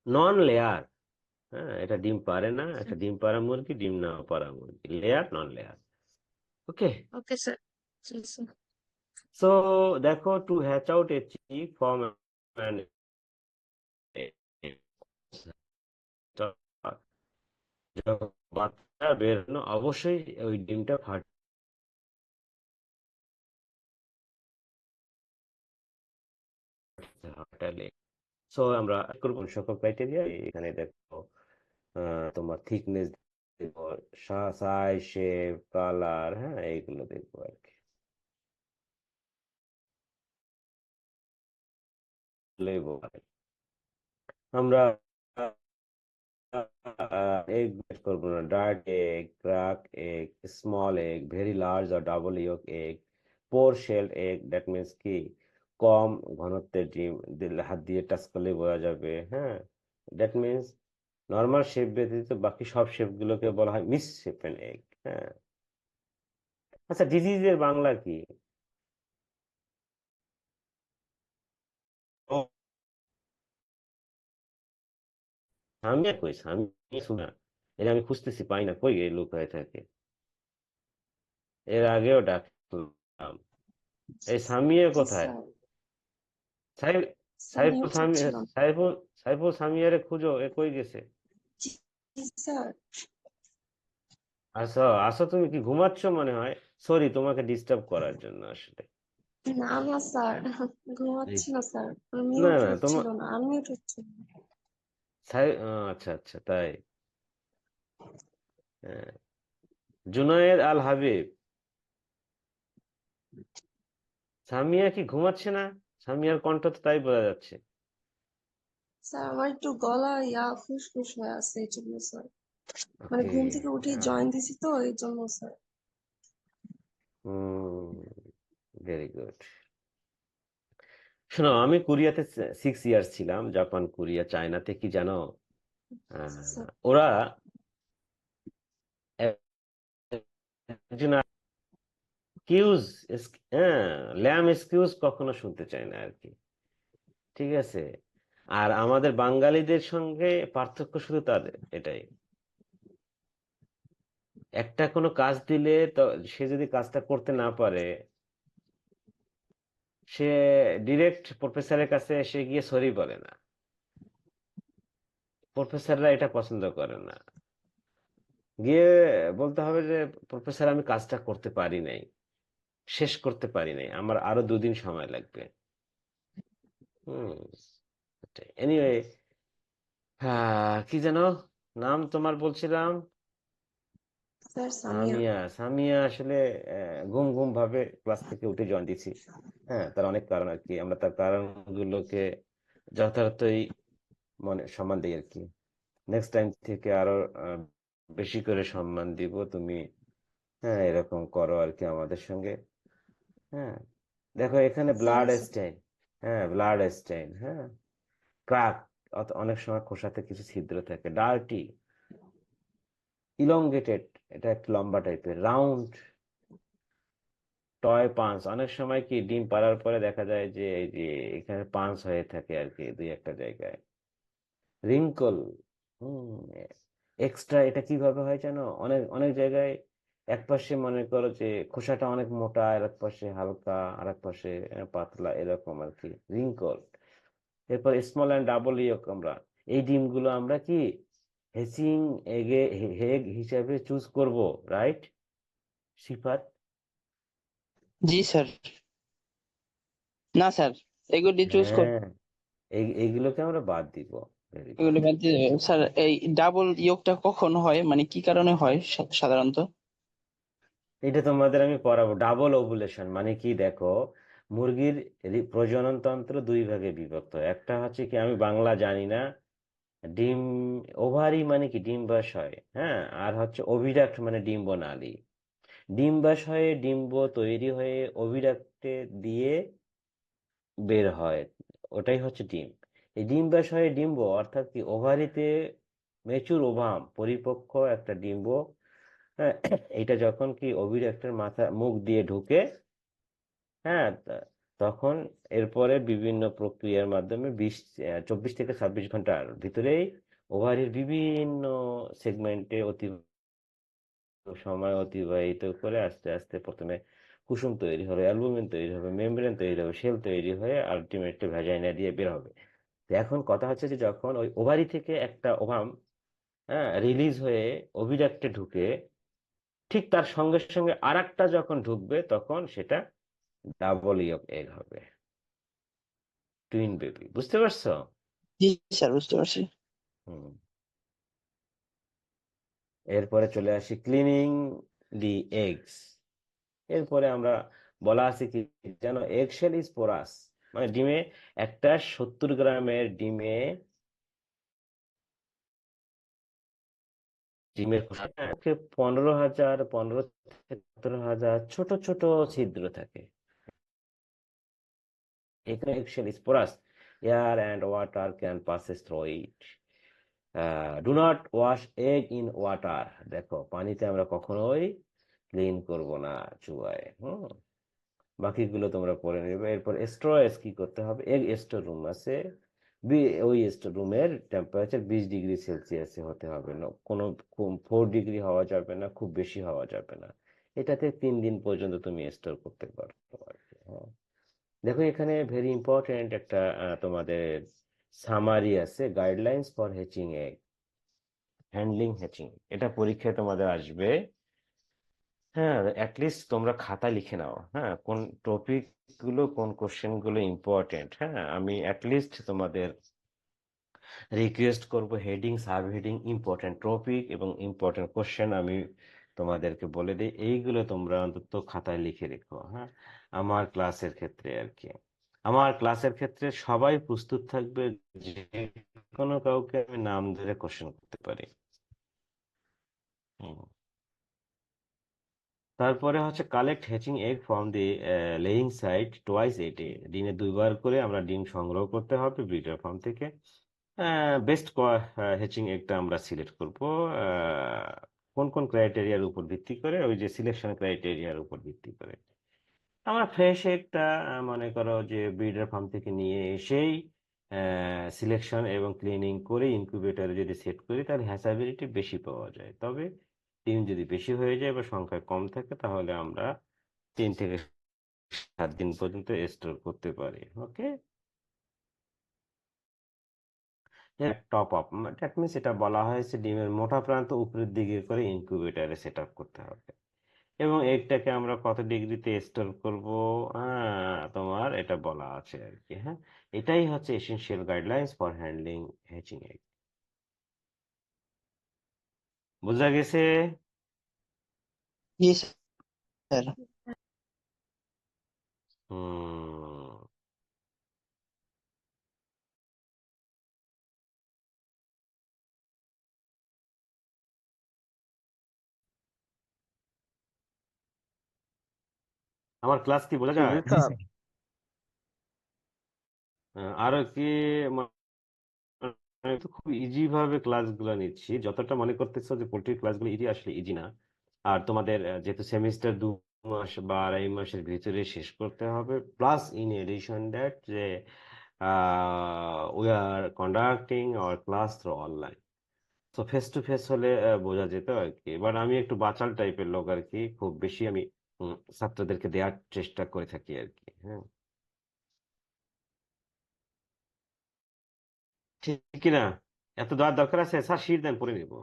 নন লেয়ার। হ্যাঁ, এটা ডিম পারে না, একটা ডিম পাড়া মুরগি, ডিম না পাড়া মুরগি, layer non layer. Okay. Okay sir. জি স্যার। সো দেখো, to hatch out a chick from an বাচ্চা বের হলো, অবশ্যই ওই ডিমটা ফাটালে। সো আমরা করবো সকল ক্রাইটেরিয়া। এখানে দেখো, তোমার থিকনেস দেখবো, সাইজ, শেপ, কালার, হ্যাঁ, এইগুলো দেখবো আর কি। লেবো আমরা এগ বের করবো না, dirt egg, crack egg, small egg, very large আর double yolk egg, poor shell egg, that means কি কম ঘনত্বের ডিম, হাত দিয়ে টাচ করলে বোঝা যাবে, হ্যাঁ। দ্যাট মিনস নর্মাল শেপ ব্যতীত বাকি সব শেপ গুলোকে বলা হয় মিস শেপেন এগ, হ্যাঁ। আচ্ছা, ডিজিজের বাংলা কি? ও, সামিয়া কই? সামিয়া শোনা, এটা আমি খুঁজতেছি, পাই না, কই এই লোক হয়ে থাকে। এর আগেও ডাকলাম, এই সামিয়া কোথায়? সাইফ সাইফুল সামিয়া, সাইফুল সামিয়ারে খুঁজো, এ কই গেছে? আসো আসো, তুমি কি ঘুমাচ্ছ মনে হয়? সরি তোমাকে ডিস্টার্ব করার জন্য আসলে। না না স্যার, এই, ঘুমাচ্ছি না স্যার, না মিউট না তোমার হচ্ছিল না, আনমিউট হচ্ছিল। আচ্ছা আচ্ছা, তাই। হ্যাঁ, জুনায়েদ আল হাবিব। সামিয়া কি ঘুমাচ্ছে না? সামিয়ার কণ্ঠ তো তাই বোঝা যাচ্ছে। স্যার আমার একটু গলা ফুসফুস হয়ে আছে এই জন্য স্যার, মানে ওকে। ঘুম থেকে উঠে জয়েন দিছি তো এই জন্য স্যার। হুম, ভেরি গুড। শোনো, আমি কোরিয়াতে 6 ইয়ার্স ছিলাম, জাপান, কোরিয়া, চায়নাতে, কি জানো, স্যার ওরা একজন এক্সকিউজ, হ্যাঁ, ল্যাম এক্সকিউজ কখনো শুনতে চায় না আর কি, ঠিক আছে। আর আমাদের বাঙালিদের সঙ্গে পার্থক্য শুধু তাদের এটাই, একটা কোনো কাজ দিলে তো সে যদি কাজটা করতে না পারে, সে ডিরেক্ট প্রফেসরের কাছে এসে গিয়ে সরি বলে না। প্রফেসররা এটা পছন্দ করে না। গিয়ে বলতে হবে যে প্রফেসর আমি কাজটা করতে পারি নাই, শেষ করতে পারি নাই, আমার আরো 2 দিন সময় লাগবে। হুম, এনিওয়ে, হ্যাঁ, কি যেন নাম তোমার বলছিলাম? স্যার সামিয়া। সামিয়া। সামিয়া আসলে ঘুম ঘুম ভাবে ক্লাস থেকে উঠে জয়েন দিছি। হ্যাঁ, তার অনেক কারণ আর কি, আমরা তার কারণগুলোকে যথার্থই সম্মান দিই আর কি। নেক্সট টাইম থেকে আরো আহ, বেশি করে সম্মান দিব তুমি। হ্যাঁ, এরকম করো আর কি আমাদের সঙ্গে। হ্যাঁ, দেখো এখানে ব্লাড সরি স্যার। স্টেইন। হ্যাঁ, ব্লাড স্টেইন, হ্যাঁ, ক্রাক, অনেক সময় খোসাতে কিছু ছিদ্র থাকে, ডার্টি, ইলংগেটেড, এটা একটু লম্বা টাইপের, রাউন্ড, টয় পাঞ্চ, অনেক সময় কি ডিম পাড়ার পরে দেখা যায় যে এই যে এখানে পাঞ্চ হয়ে থাকে আর কি 2-1টা জায়গায়, রিঙ্কল। হুম, এক্সট্রা, এটা কিভাবে হয় জানো, অনেক অনেক জায়গায় এক পাশে মনে করো যে খোসাটা অনেক মোটা, আর এক পাশে হালকা, আর এক পাশে পাতলা, এরকম আর কি, রিঙ্কল। এরপর স্মল অ্যান্ড ডাবল ইয়ক, আমরা এই ডিমগুলো আমরা কি হেচিং এগে হেগ হিসাবে চুজ করব, রাইট সিফাত? জি স্যার। না স্যার, এগুলি চুজ হ্যাঁ, এইগুলোকে আমরা বাদ দিব। Very good. এগুলি বাদ দিয়ে স্যার, এই ডাবল ইয়কটা কখন হয়, মানে কি কারণে হয় সাধারণত? এটা তোমাদের আমি পড়াবো। ডাবল ওভুলেশন মানে কি দেখো, মুরগির প্রজনন তন্ত্র 2 ভাগে বিভক্ত। একটা হচ্ছে কি, আমি বাংলা জানি না, ডিম, ওভারি মানে কি ডিম্বাশয়, হ্যাঁ, আর হচ্ছে ওভিডাক্ট মানে ডিম্বনালী। ডিম্বাশয়ে ডিম্ব তৈরি হয়ে ওভিডাক্টে দিয়ে বের হয়, ওটাই হচ্ছে ডিম। এই ডিম্বাশয়ে ডিম্ব অর্থাৎ কি ওভারিতে মেচুর ওভাম, পরিপক্ক একটা ডিম্ব, হ্যাঁ, এটা যখন কি ওভিডাক্টের মাথা মুখ দিয়ে ঢুকে, হ্যাঁ, তখন এরপরে বিভিন্ন প্রক্রিয়ার মাধ্যমে 24 থেকে 26 ঘন্টার ভিতরেই ওভারির বিভিন্ন সেগমেন্টে সময় অতিবাহিত করে আস্তে আস্তে প্রথমে কুসুম তৈরি হবে, অ্যালবুমিন তৈরি হবে, মেমব্রেন তৈরি হবে, সেল তৈরি হয়ে আলটিমেটলি ভ্যাজাইনা দিয়ে বের হবে। তো এখন কথা হচ্ছে যে যখন ওই ওভারি থেকে একটা ওভাম, হ্যাঁ, রিলিজ হয়ে ওভিডাক্টে ঢুকে, ঠিক তার সঙ্গে সঙ্গে আরেকটা যখন ঢুকবে তখন সেটা ডাবল ইয়ক এগ হবে, টুইন বেবি। বুঝতে পারছো? জি স্যার, বুঝতে পারছি। হুম। এরপরে চলে আসি ক্লিনিং দি এগস। এরপরে আমরা বলা আছে কি যেন, এগশেল ইজ পোরাস, মানে ডিমে একটা 70 গ্রামের ডিমের খোসাকে 15,000 ছোট ছোট ছিদ্র থাকে। এখানে eggshell is porous, air and water can passes through it. Do not wash egg in water, দেখো পানিতে আমরা কখনোই ক্লিন করব না, চুয়ায়। বাকিগুলো তোমরা পড়ে নেবে। এরপর স্টোরেজ কি করতে হবে, এগ স্টোর রুম আছে, ওই স্টোর রুমের টেম্পারেচার 20 ডিগ্রি সেলসিয়াসে হতে হবে না, কোনো 4 ডিগ্রি হওয়া যাবে না, খুব বেশি হওয়া যাবে না। এটাতে 3 দিন পর্যন্ত তুমি স্টোর করতে পারো আর কি। হ্যাঁ, দেখো এখানে ভেরি ইম্পর্টেন্ট একটা তোমাদের সামারি আছে, guidelines for hatching egg, handling hatching, এটা পরীক্ষায় তোমাদের আসবে। হ্যাঁ, অ্যাটলিস্ট তোমরা খাতা লিখে নাও, হ্যাঁ, কোন টপিক গুলো, কোন কোশ্চেন গুলো ইম্পর্টেন্ট। হ্যাঁ, আমি অ্যাটলিস্ট তোমাদের রিকোয়েস্ট করব, heading, sub heading, important topic এবং ইম্পর্টেন্ট কোশ্চেন আমি তোমাদেরকে বলে দিই, এইগুলো তোমরা অন্তত খাতায় লিখে রেখো। হ্যাঁ, আমার ক্লাসের ক্ষেত্রে আর কি, আমার ক্লাসের ক্ষেত্রে সবাই প্রস্তুত থাকবে, যে কোনো কাউকে আমি নাম ধরে কোশ্চেন করতে পারি। হুম। তারপরে হচ্ছে collect hatching egg from the laying site twice a day, দিনে 2বার করে আমরা ডিম সংগ্রহ করতে হবে ব্রিডার ফার্ম থেকে। বেস্ট হ্যাচিং এগটা আমরা সিলেক্ট করব কোন কোন ক্রাইটেরিয়ার উপর ভিত্তি করে, ওই যে সিলেকশন ক্রাইটেরিয়ার উপর ভিত্তি করে। আমরা ফ্রেশ এগটা মনে করো যে ব্রিডার ফার্ম থেকে নিয়ে এসেই সিলেকশন এবং ক্লিনিং করে ইনকিউবেটরে যদি সেট করি তাহলে হ্যাচাবিলিটি বেশি পাওয়া যায়। তবে ডিম যদি বেশি হয়ে যায় বা সংখ্যা কম থাকে তাহলে আমরা 3 থেকে 7 দিন পর্যন্ত স্টোর করতে পারি। ওকে, টপ আপ, দ্যাট মিনস এটা বলা হয়েছে ডিমের মোটা প্রান্ত উপরের দিকে করে ইনকিউবেটরে সেট আপ করতে হবে, এবং এগটাকে আমরা কত ডিগ্রিতে স্টোর করব, তোমার এটা বলা আছে আর কি। হ্যাঁ, এটাই হচ্ছে essential guidelines for handling hatching egg. বোঝা গেছে? জি স্যার। হুম, আমার ক্লাস কি বোঝা জি যায়? জি স্যার। স্যার। আরো কি আমি তো খুব ইজি ভাবে ক্লাসগুলো নিচ্ছি, যতটা মনে করতেছো যে পোল্ট্রি ক্লাসগুলো ইজি, আসলে ইজি না। আর তোমাদের যেহেতু সেমিস্টার 2 মাস বা 2.5 মাসের ভিতরে শেষ করতে হবে, প্লাস ইন এডিশন দ্যাট যে we are conducting our class through online, তো ফেস টু ফেস হলে বোঝা যেত আর কি। বাট আমি একটু বাচাল টাইপের লোক আর কি, খুব বেশি আমি ছাত্রদেরকে দেওয়ার চেষ্টা করে থাকি আর কি। হ্যাঁ, ঠিক কি না? এত দেওয়ার দরকার আছে? স্যার শিট দেন, পরে নিবো।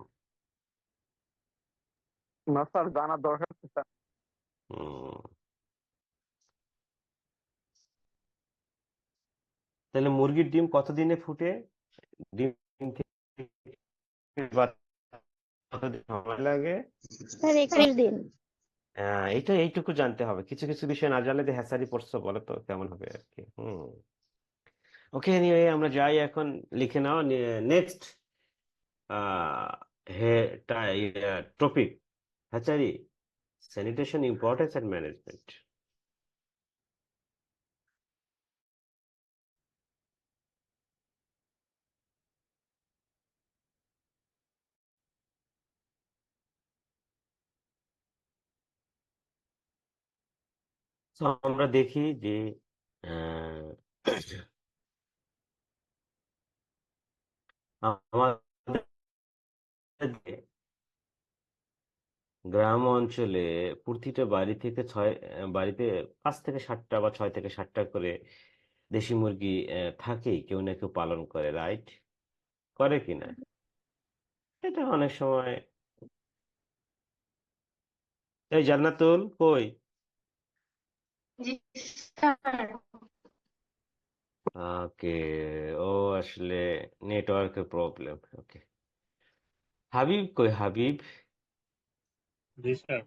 না স্যার, জানার দরকার আছে স্যার। হুম, তাহলে মুরগির ডিম কতদিনে ফুটে? ডিম থেকে কতদিন সময় লাগে? স্যার 21 দিন। এইটা এইটুকু জানতে হবে, কিছু কিছু বিষয় না জানলে যে হ্যাসারি পড়ছো বলো তো কেমন হবে আর কি। ওকে, এনিওয়ে আমরা যাই এখন, লিখে নাও next topic, hatchery, sanitation importance and management. তো আমরা দেখি যে আহ, আমাদের যে গ্রাম অঞ্চলে প্রতিটা বাড়ি থেকে বাড়িতে 5 থেকে 7টা বা 6 থেকে 7টা করে দেশি মুরগি থাকেই, কেউ না কেউ পালন করে, রাইট? করে কিনা? এটা অনেক সময়, এই জান্নাতুল কই? জি স্যার। ওকে, ও আসলে নেটওয়ার্কের প্রবলেম। ওকে, হাবিব কই? হাবিব? জি স্যার।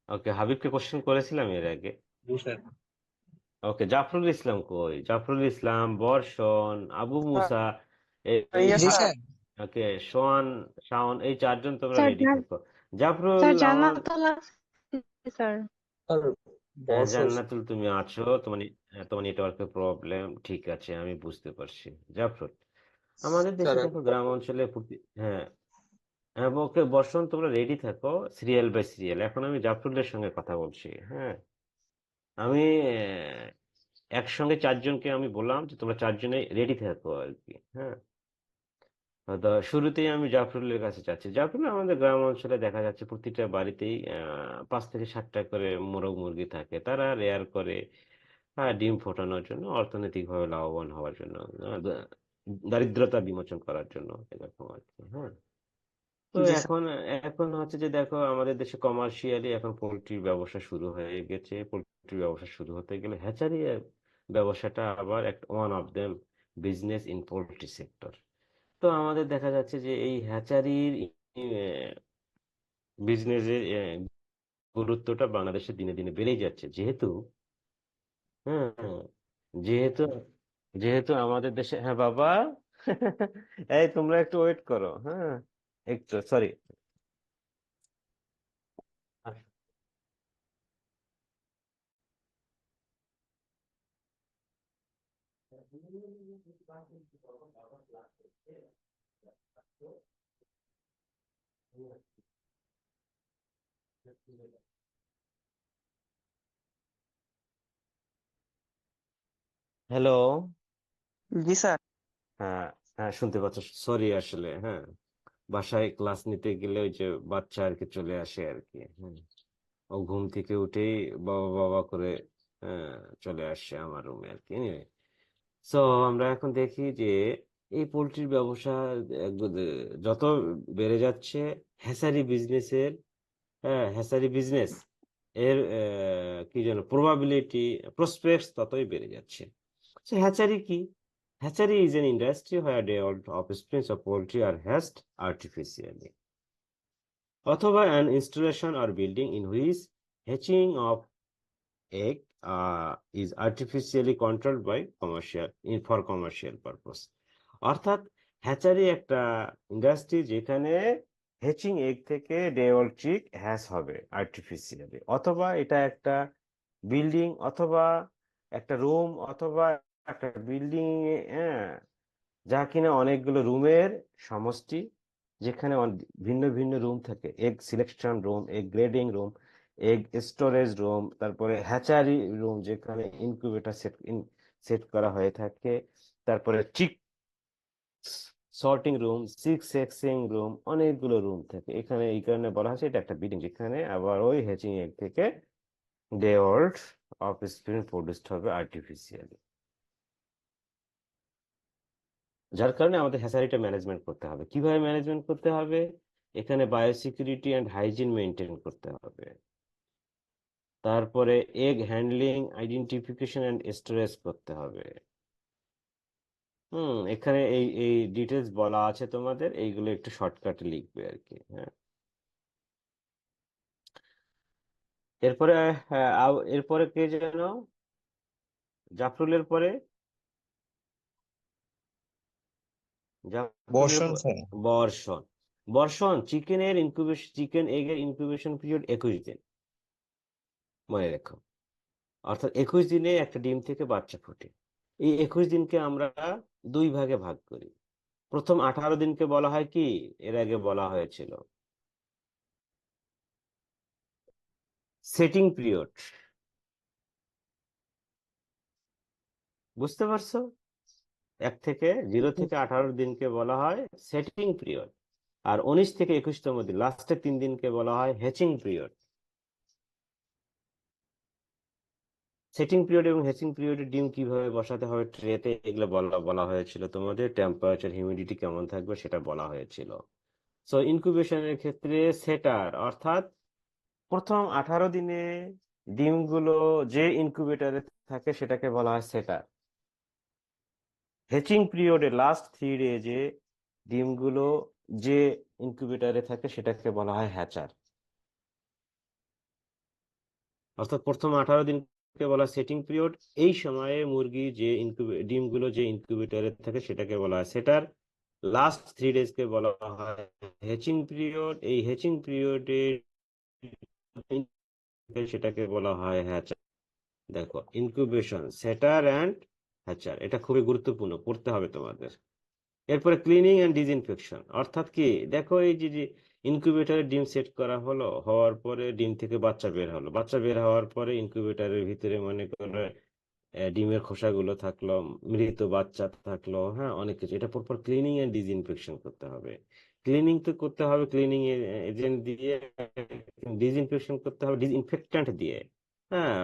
ওকে, হাবিবকে কোশ্চেন করেছিলাম এর আগে। জি স্যার। ওকে, জাফরুল ইসলাম কই? জাফরুল ইসলাম, বর্ষণ, আবু মুসা, এই ইয়েস জি স্যার। স্যার। ওকে, শাওন, শাওন, এই 4জন তোমরা স্যার রেডি থেকো। স্যার জাফরুল আমার, জান্নাতুল আছে স্যার। স্যার বর্ষ। জান্নাতুল তুমি আছো? তোমার নেটওয়ার্কের প্রবলেম, ঠিক আছে, আমি বুঝতে পারছি। জাফরুল, আমাদের স্যার দেশে দেখো গ্রাম অঞ্চলে হ্যাঁ, হ্যাঁ, ওকে বর্ষণ, তোমরা রেডি থাকো সিরিয়াল বাই সিরিয়াল। এখন আমি জাফরুলের সঙ্গে কথা বলছি। হ্যাঁ, আমি একসঙ্গে 4জনকে আমি বললাম যে তোমরা 4জনে রেডি থাকো আর কি। হ্যাঁ, তো শুরুতেই আমি জাফরুলের কাছে যাচ্ছি। জাফরুল, আমাদের গ্রাম অঞ্চলে দেখা যাচ্ছে প্রতিটা বাড়িতেই 5 থেকে 7টা করে মোরগ মুরগি থাকে, তারা রেয়ার করে ডিম ফোটানোর জন্য, অর্থনৈতিকভাবে লাভবান হওয়ার জন্য, দারিদ্রতা বিমোচন করার জন্য, এরকম আর কি। হ্যাঁ, তো জি স্যার। এখন এখন হচ্ছে যে দেখো আমাদের দেশে কমার্শিয়ালি এখন পোল্ট্রির ব্যবসা শুরু হয়ে গেছে। পোল্ট্রির ব্যবসা শুরু হতে গেলে হ্যাচারি ব্যবসাটা আবার একটা one of them business in poultry sector. তো আমাদের দেখা যাচ্ছে যে এই হ্যাচারির বিজনেসের গুরুত্বটা বাংলাদেশে দিনে দিনে বেড়েই যাচ্ছে, যেহেতু হ্যাঁ, যেহেতু যেহেতু আমাদের দেশে, হ্যাঁ বাবা, এই তোমরা একটু ওয়েট করো। হ্যাঁ, একটু সরি। হ্যালো। জি স্যার। হ্যাঁ, হ্যাঁ, শুনতে পাচ্ছ? সরি আসলে, হ্যাঁ, বাসায় ক্লাস নিতে গেলে ওই যে বাচ্চা আর কি চলে আসে আর কি। হ্যাঁ, ও ঘুম থেকে উঠেই বাবা বাবা করে চলে আসছে আমার রুমে আর কি। এনিওয়ে, সো আমরা এখন দেখি যে এই পোলট্রির ব্যবসা যত বেড়ে যাচ্ছে, হ্যাচারি বিজনেসের, হ্যাঁ হ্যাচারি বিজনেস এর কি যেন প্রবাবিলিটি, প্রসপেক্টস ততই বেড়ে যাচ্ছে। হ্যাচারি কি? Hatchery is an industry where the all offsprings of poultry are hatched artificially, অথবা an installation or building in which hatching of egg is artificially controlled by for commercial purpose. অর্থাৎ hatchery একটা industry যেখানে hatching egg থেকে day old চিক hatch হবে artificially, অথবা এটা একটা building, অথবা একটা রুম, অথবা একটা বিল্ডিং, হ্যাঁ, যা কিনা অনেকগুলো রুমের সমষ্টি, যেখানে ভিন্ন ভিন্ন রুম থাকে, egg selection room, egg grading room, egg storage room, তারপরে হ্যাচারি রুম যেখানে ইনকিউবেটর সেট করা হয়ে থাকে, তারপরে চিক সর্টিং রুম, চিক সেক্সিং রুম, অনেকগুলো রুম থাকে এখানে। এই কারণে বলা হয়েছে এটা একটা বিল্ডিং যেখানে আবার ওই হ্যাচিং এগ থেকে ডে ওল্ড অফস্প্রিং প্রডিউসড হবে আর্টিফিশিয়ালি। যার কারণে আমাদের হ্যাচারিটা ম্যানেজমেন্ট করতে হবে। কিভাবে ম্যানেজমেন্ট করতে হবে? এখানে বায়োসিকিউরিটি অ্যান্ড হাইজিন মেনটেন করতে হবে। তারপরে egg handling, identification and storage করতে হবে। এখানে এই এই ডিটেলস বলা আছে তোমাদের, এইগুলো একটু শর্টকাটে লিখবে আর কি। হ্যাঁ, এরপরে এরপরে কে যেন, জাফরুলের পরে, জাফরুলের বর্ষণ স্যার। বর্ষণ। বর্ষণ চিকেন এগের ইনকিউবেশন পিরিয়ড 21 দিন, মনে রেখো। অর্থাৎ 21 দিনে একটা ডিম থেকে বাচ্চা ফোটে। এই 21 দিনকে আমরা দুই ভাগে ভাগ করি। প্রথম 18 দিনকে বলা হয় কি, এর আগে বলা হয়েছিল সেটিং পিরিয়ড। বুঝতে পারছো? 0 থেকে 18 দিনকে বলা হয় সেটিং পিরিয়ড, আর 19 থেকে 21তম দিন, লাস্টের 3 দিনকে বলা হয় হ্যাচিং পিরিয়ড। সেটিং পিরিয়ড এবং হ্যাচিং পিরিয়ডে ডিম কিভাবে বসাতে হবে ট্রেতে, এগুলো বলা বলা হয়েছিল তোমাদের। টেম্পারেচার, হিউমিডিটি কেমন থাকবে সেটা বলা হয়েছিল। সো ইনকিউবেশনের ক্ষেত্রে সেটার, অর্থাৎ প্রথম 18 দিনে ডিমগুলো যে ইনকিউবেটরে থাকে সেটাকে বলা হয় সেটার। হ্যাচিং পিরিয়ডে লাস্ট 3 ডেজে ডিমগুলো যে ইনকিউবেটরে থাকে সেটাকে বলা হয় হ্যাচার। অর্থাৎ প্রথম 18 দিনকে বলা সেটিং পিরিয়ড। এই সময়ে মুরগি যে ডিমগুলো যে ইনকিউবেটরে থাকে সেটাকে বলা হয় সেটার। লাস্ট 3 ডেজকে বলা হয় হ্যাচিং পিরিয়ড। এই হ্যাচিং পিরিয়ডে সেটাকে বলা হয় হ্যাচার। দেখো, ইনকিউবেশন, সেটার অ্যান্ড হ্যাচার, এটা খুবই গুরুত্বপূর্ণ, পড়তে হবে তোমাদের। এরপরে ক্লিনিং এন্ড ডিসইনফেকশন, অর্থাৎ কি, দেখো এই যে ইনকিউবেটরে ডিম সেট করা হলো, হওয়ার পরে ডিম থেকে বাচ্চা বের হলো, বাচ্চা বের হওয়ার পরে ইনকিউবেটরের ভিতরে মনে করে ডিমের খোসাগুলো থাকলো, মৃত বাচ্চা থাকলো, হ্যাঁ, অনেক কিছু। এটা পরপর ক্লিনিং এন্ড ডিসইনফেকশন করতে হবে। ক্লিনিং তো করতে হবে ক্লিনিং এজেন্ট দিয়ে, ডিসইনফেকশন করতে হবে ডিসইনফেক্ট্যান্ট দিয়ে। হ্যাঁ,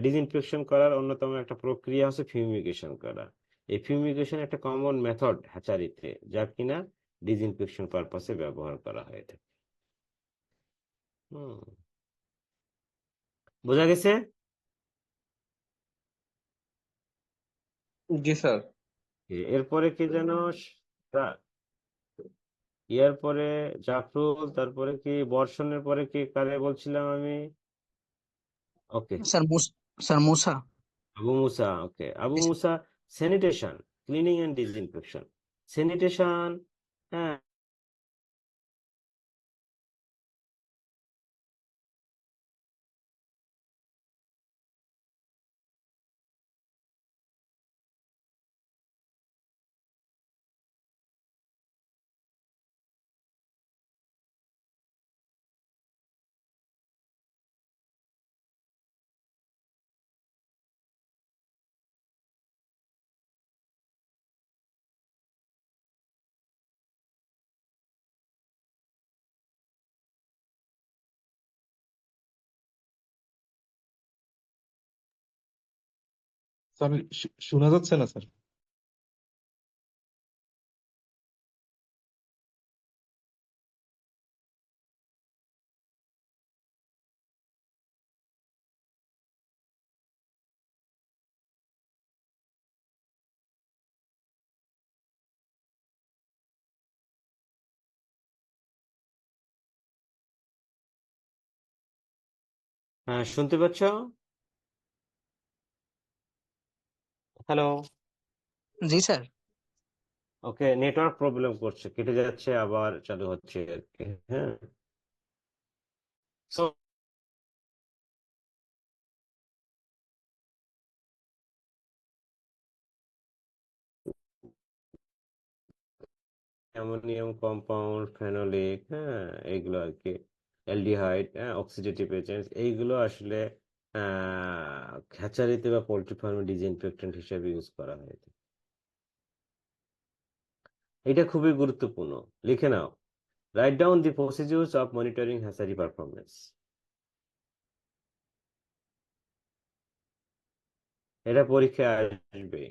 ডিসইনফেকশন করার অন্যতম একটা প্রক্রিয়া হচ্ছে ফিউমিগেশন করা। এই ফিউমিগেশন একটা কমন মেথড হ্যাচারিতে, যা কিনা ডিসইনফেকশন পারপাসে ব্যবহার করা হয়ে থাকে। হুম, বোঝা গেছে? জি স্যার। এরপরে কি যেন, ইয়ার পরে জাফরুল, তারপরে কি বর্ষণের পরে কি কারে বলছিলাম আমি? Okay, sir Musa. Abu Musa. Okay, Abu Musa. Sanitation, cleaning and disinfection. Sanitation, হ্যাঁ, স্যার শোনা যাচ্ছে না স্যার। হ্যাঁ, শুনতে পাচ্ছ? হ্যালো। জি স্যার। ওকে, নেটওয়ার্ক প্রবলেম করছে, কেটে যাচ্ছে আবার চালু হচ্ছে আর কি। হ্যাঁ, So, অ্যামোনিয়াম কম্পাউন্ড, ফেনোলিক, হ্যাঁ, এইগুলো আর কি, অ্যালডিহাইড, হ্যাঁ, অক্সিডেটিভ এজেন্টস, এইগুলো আসলে হ্যাচারিতে বা পোল্ট্রি ফার্মে ডিসইনফেক্টেন্ট হিসেবে ইউজ করা হয়। এটা খুবই গুরুত্বপূর্ণ, লিখে নাও। Write down the procedures of monitoring hatchery performance. এটা পরীক্ষায় আসবে।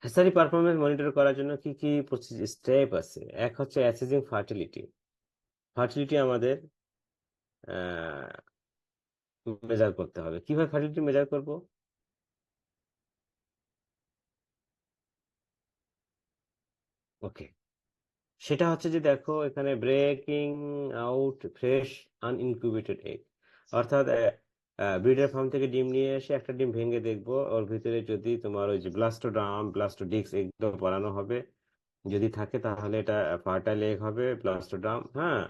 হ্যাচারি পারফরমেন্স মনিটর করার জন্য কি কি স্টেপ আছে? এক হচ্ছে অ্যাসেসিং ফার্টিলিটি। ফার্টিলিটি আমাদের মেজার করতে হবে। কিভাবে ফার্টিলিটি মেজার করব? ওকে, সেটা হচ্ছে যে দেখো এখানে ব্রেকিং আউট ফ্রেশ আনইনকিউবেটেড এগ, অর্থাৎ ব্রিডার ফার্ম থেকে ডিম নিয়ে এসে একটা ডিম ভেঙে দেখবো ওর ভিতরে যদি তোমার ওই যে ব্লাস্টোডার্ম, ব্লাস্টোডিক্স এগুলো বাড়ানো হবে, যদি থাকে তাহলে এটা ফার্টাইল এগ হবে, ব্লাস্টোডার্ম, হ্যাঁ,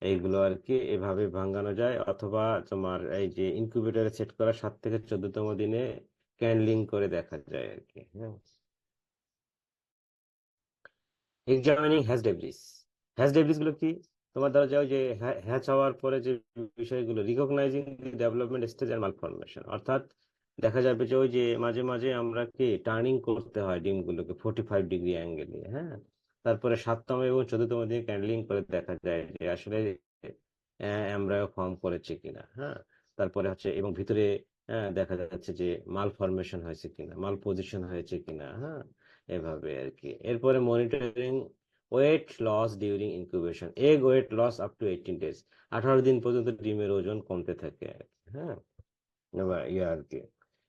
এইগুলো আর কি এভাবে ভাঙানো যায়। অথবা তোমার এই যে ইনকিউবেটরে সেট করা 7 থেকে 14তম দিনে ক্যানলিং করে দেখা যায় আর কি। হ্যাঁ, examining has debris. Has debris গুলো কি? তোমার ধরো যাও যে হ্যাচ হওয়ার পরে যে বিষয়গুলো, recognizing the development stage and malformation, অর্থাৎ দেখা যাবে যে ওই যে মাঝে মাঝে আমরা কি টার্নিং করতে হয় ডিমগুলোকে 45 ডিগ্রি অ্যাঙ্গেলে, হ্যাঁ, তারপরে 7তম এবং 14তম দিনে ক্যান্ডেলিং করে দেখা যায় যে আসলে এমব্রায়ো ফর্ম করেছে কিনা, হ্যাঁ, তারপরে হচ্ছে এবং ভিতরে দেখা যাচ্ছে যে মাল ফরমেশন হয়েছে কিনা, মাল পজিশন হয়েছে কিনা, হ্যাঁ, এভাবে আর কি। এরপরে monitoring weight loss during incubation, egg weight loss up to 18 days, 18 দিন পর্যন্ত ডিমের ওজন কমতে থাকে আর কি, হ্যাঁ, এবার ইয়ে আর কি।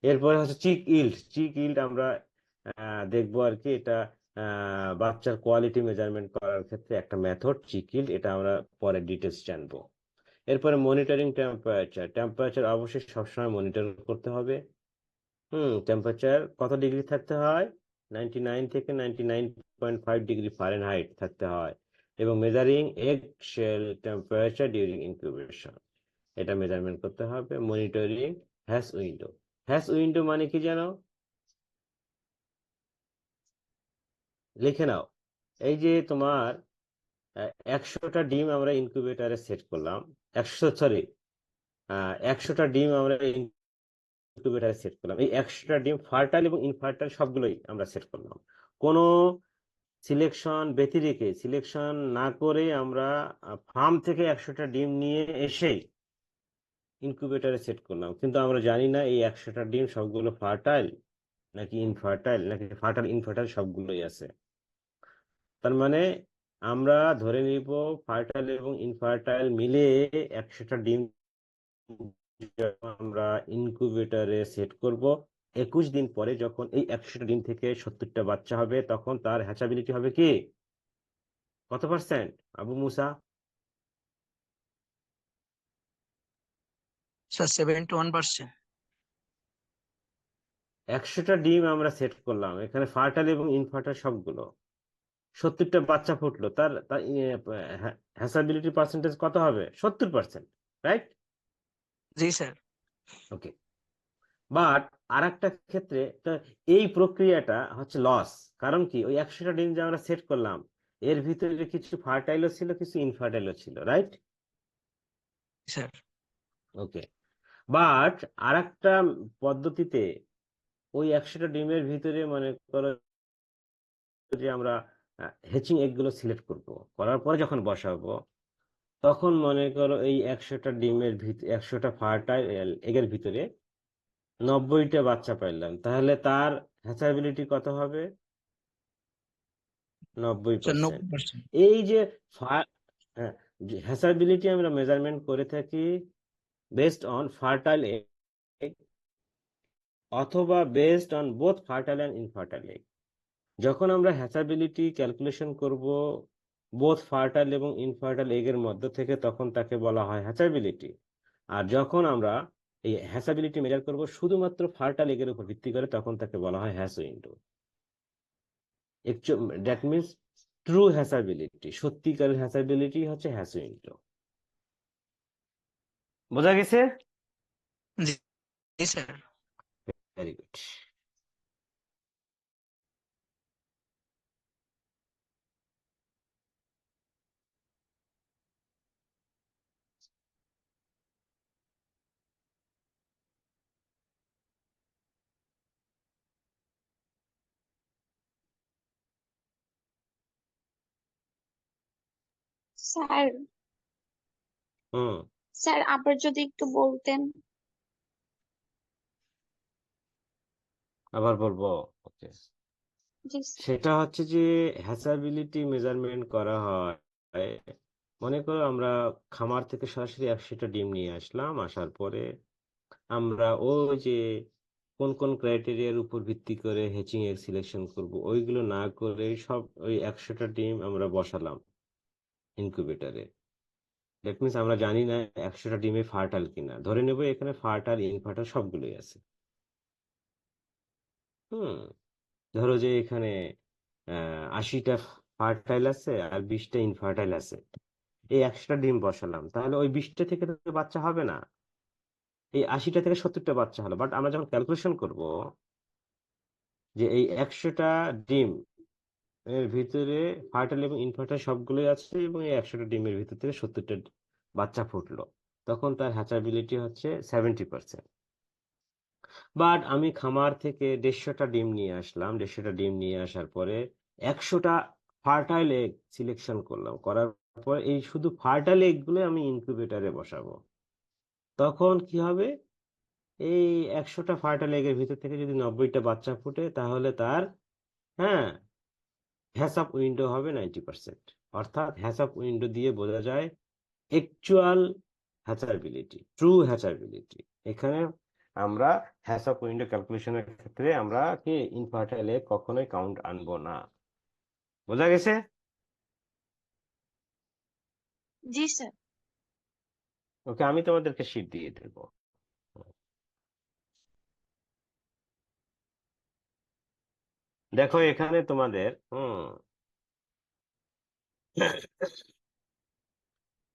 এরপরে হচ্ছে চিক ইল্ড। চিক ইল্ড আমরা দেখবো আর কি, এটা বাচ্চার কোয়ালিটি মেজারমেন্ট করার ক্ষেত্রে একটা মেথড চিক ইল্ড, এটা আমরা পরে ডিটেলস জানবো। এরপরে মনিটরিং টেম্পারেচার। টেম্পারেচার অবশ্যই সবসময় মনিটর করতে হবে। টেম্পারেচার কত ডিগ্রি থাকতে হয়? 99 থেকে 99.5 ডিগ্রি ফারেনহাইট থাকতে হয়। এবং measuring egg shell temperature during incubation, এটা মেজারমেন্ট করতে হবে। Monitoring hatch window. Hatch window মানে কি জানো? লিখে নাও। এই যে তোমার 100টা ডিম আমরা ইনকিউবেটরে সেট করলাম, 100টা ডিম আমরা ইনকিউবেটরে সেট করলাম, এই 100টা ডিম ফার্টাইল এবং ইনফার্টাইল সবগুলোই আমরা সেট করলাম। কোনো সিলেকশন ব্যতিরেকে, সিলেকশন না করে আমরা ফার্ম থেকে 100টা ডিম নিয়ে এসেই ইনকিউবেটরে সেট করলাম, কিন্তু আমরা জানি না এই 100টা ডিম সবগুলো ফার্টাইল নাকি ইনফার্টাইল, নাকি ফার্টাইল ইনফার্টাইল সবগুলোই আছে। তার মানে আমরা ধরে নিব ফার্টাইল এবং ইনফার্টাইল মিলে 100টা ডিম আমরা ইনকিউবেটরে সেট করব। 21 দিন পরে যখন এই 100টা ডিম থেকে 70টা বাচ্চা হবে, তখন তার হ্যাচাবিলিটি হবে কি কত পার্সেন্ট, আবু মুসা? স্যার 71%। 100টা ডিম আমরা সেট করলাম, এখানে ফার্টাইল এবং ইনফার্টাইল সবগুলো, 70টা বাচ্চা ফুটলো, তার হ্যাসাবিলিটি পার্সেন্টেজ কত হবে? 70%, রাইট? জি স্যার। ওকে, বাট আর একটা ক্ষেত্রে তো এই প্রক্রিয়াটা হচ্ছে লস। কারণ কি, ওই 100টা ডিম যে আমরা সেট করলাম এর ভিতরে কিছু ফার্টাইলও ছিল, কিছু ইনফার্টাইলও ছিল, রাইট? স্যার। ওকে, বাট আর একটা পদ্ধতিতে ওই 100টা ডিমের ভিতরে মনে করো যে আমরা হ্যাচিং এগ গুলো সিলেক্ট করবো, করার পরে যখন বসাবো তখন মনে করো এই 100টা ডিমের ভিতরে, 100টা ফার্টাইল এগের ভিতরে 90টা বাচ্চা পাইলাম, তাহলে তার হ্যাচাবিলিটি কত হবে? 90%। 90%। এই যে হ্যাচাবিলিটি আমরা মেজারমেন্ট করে থাকি বেসড অন ফার্টাইল এগ অথবা based on both fertile and infertile egg. যখন আমরা হ্যাচাবিলিটি ক্যালকুলেশন করব বোথ ফার্টাইল এবং ইনফার্টাইল এগের মধ্য থেকে, তখন তাকে বলা হয় হ্যাচাবিলিটি। আর যখন আমরা এই হ্যাচাবিলিটি মেজার করব শুধুমাত্র ফার্টাইল এগের উপর ভিত্তি করে, তখন তাকে বলা হয় হ্যাস উইন্ডো। দ্যাট মিনস ট্রু হ্যাচাবিলিটি, সত্যিকারের হ্যাচাবিলিটি হচ্ছে হ্যাস উইন্ডো। বোঝা গেছে? জি জি স্যার। Very good. স্যার হুম, স্যার আবার যদি একটু বলতেন। আবার বলবো? ওকে। জি স্যার। সেটা হচ্ছে যে হ্যাচাবিলিটি মেজারমেন্ট করা হয়, মনে করো আমরা খামার থেকে সরাসরি 100টা ডিম নিয়ে আসলাম, আসার পরে আমরা ওই যে কোন কোন ক্রাইটেরিয়ার উপর ভিত্তি করে হ্যাচিং এর সিলেকশন করব, ওইগুলো না করে সব ওই 100টা ডিম আমরা বসালাম ইনকিউবেটরে। দ্যাট মিনস আমরা জানি না 100টা ডিমে ফার্টাইল কিনা, ধরে নেব এখানে ফার্টাইল ইনফার্টাইল সবগুলোই আছে। হুম, ধরো যে এখানে 80টা ফার্টাইল আছে আর 20টা ইনফার্টাইল আছে, এই 100টা ডিম বসালাম, তাহলে ওই 20টা থেকে তো বাচ্চা হবে না, এই 80টা থেকে 70টা বাচ্চা হলো। বাট আমরা যখন ক্যালকুলেশন করব যে এই 100টা ডিম এর ভিতরে ফার্টাইল এবং ইনফার্টাইল সবগুলোই আছে এবং এই 100টা ডিমের ভিতর থেকে 70টা বাচ্চা ফুটলো, তখন তার হ্যাচাবিলিটি হচ্ছে 70%। বাট আমি খামার থেকে 150টা ডিম নিয়ে আসলাম, 150টা ডিম নিয়ে আসার পরে 100টা ফার্টাইল এগ সিলেকশন করলাম, করার পর এই শুধু ফার্টাইল এগ গুলো আমি ইনকিউবেটরে বসাবো, তখন কি হবে? এই 100টা ফার্টাইল এগের ভিতর থেকে যদি 90টা বাচ্চা ফুটে, তাহলে তার, হ্যাঁ, হ্যাসআপ উইন্ডো হবে 90%। অর্থাৎ হ্যাসআপ উইন্ডো দিয়ে বোঝা যায় অ্যাকচুয়াল হ্যাচাবিলিটি, ট্রু হ্যাচাবিলিটি। এখানে আমরা হ্যাসআপ উইন্ডো ক্যালকুলেশনের ক্ষেত্রে আমরা কি ইনফার্টাইল এগ কখনোই কাউন্ট আনবো না। বোঝা গেছে? জি স্যার। ওকে, আমি তোমাদেরকে শীট দিয়ে দেবো। দেখো এখানে তোমাদের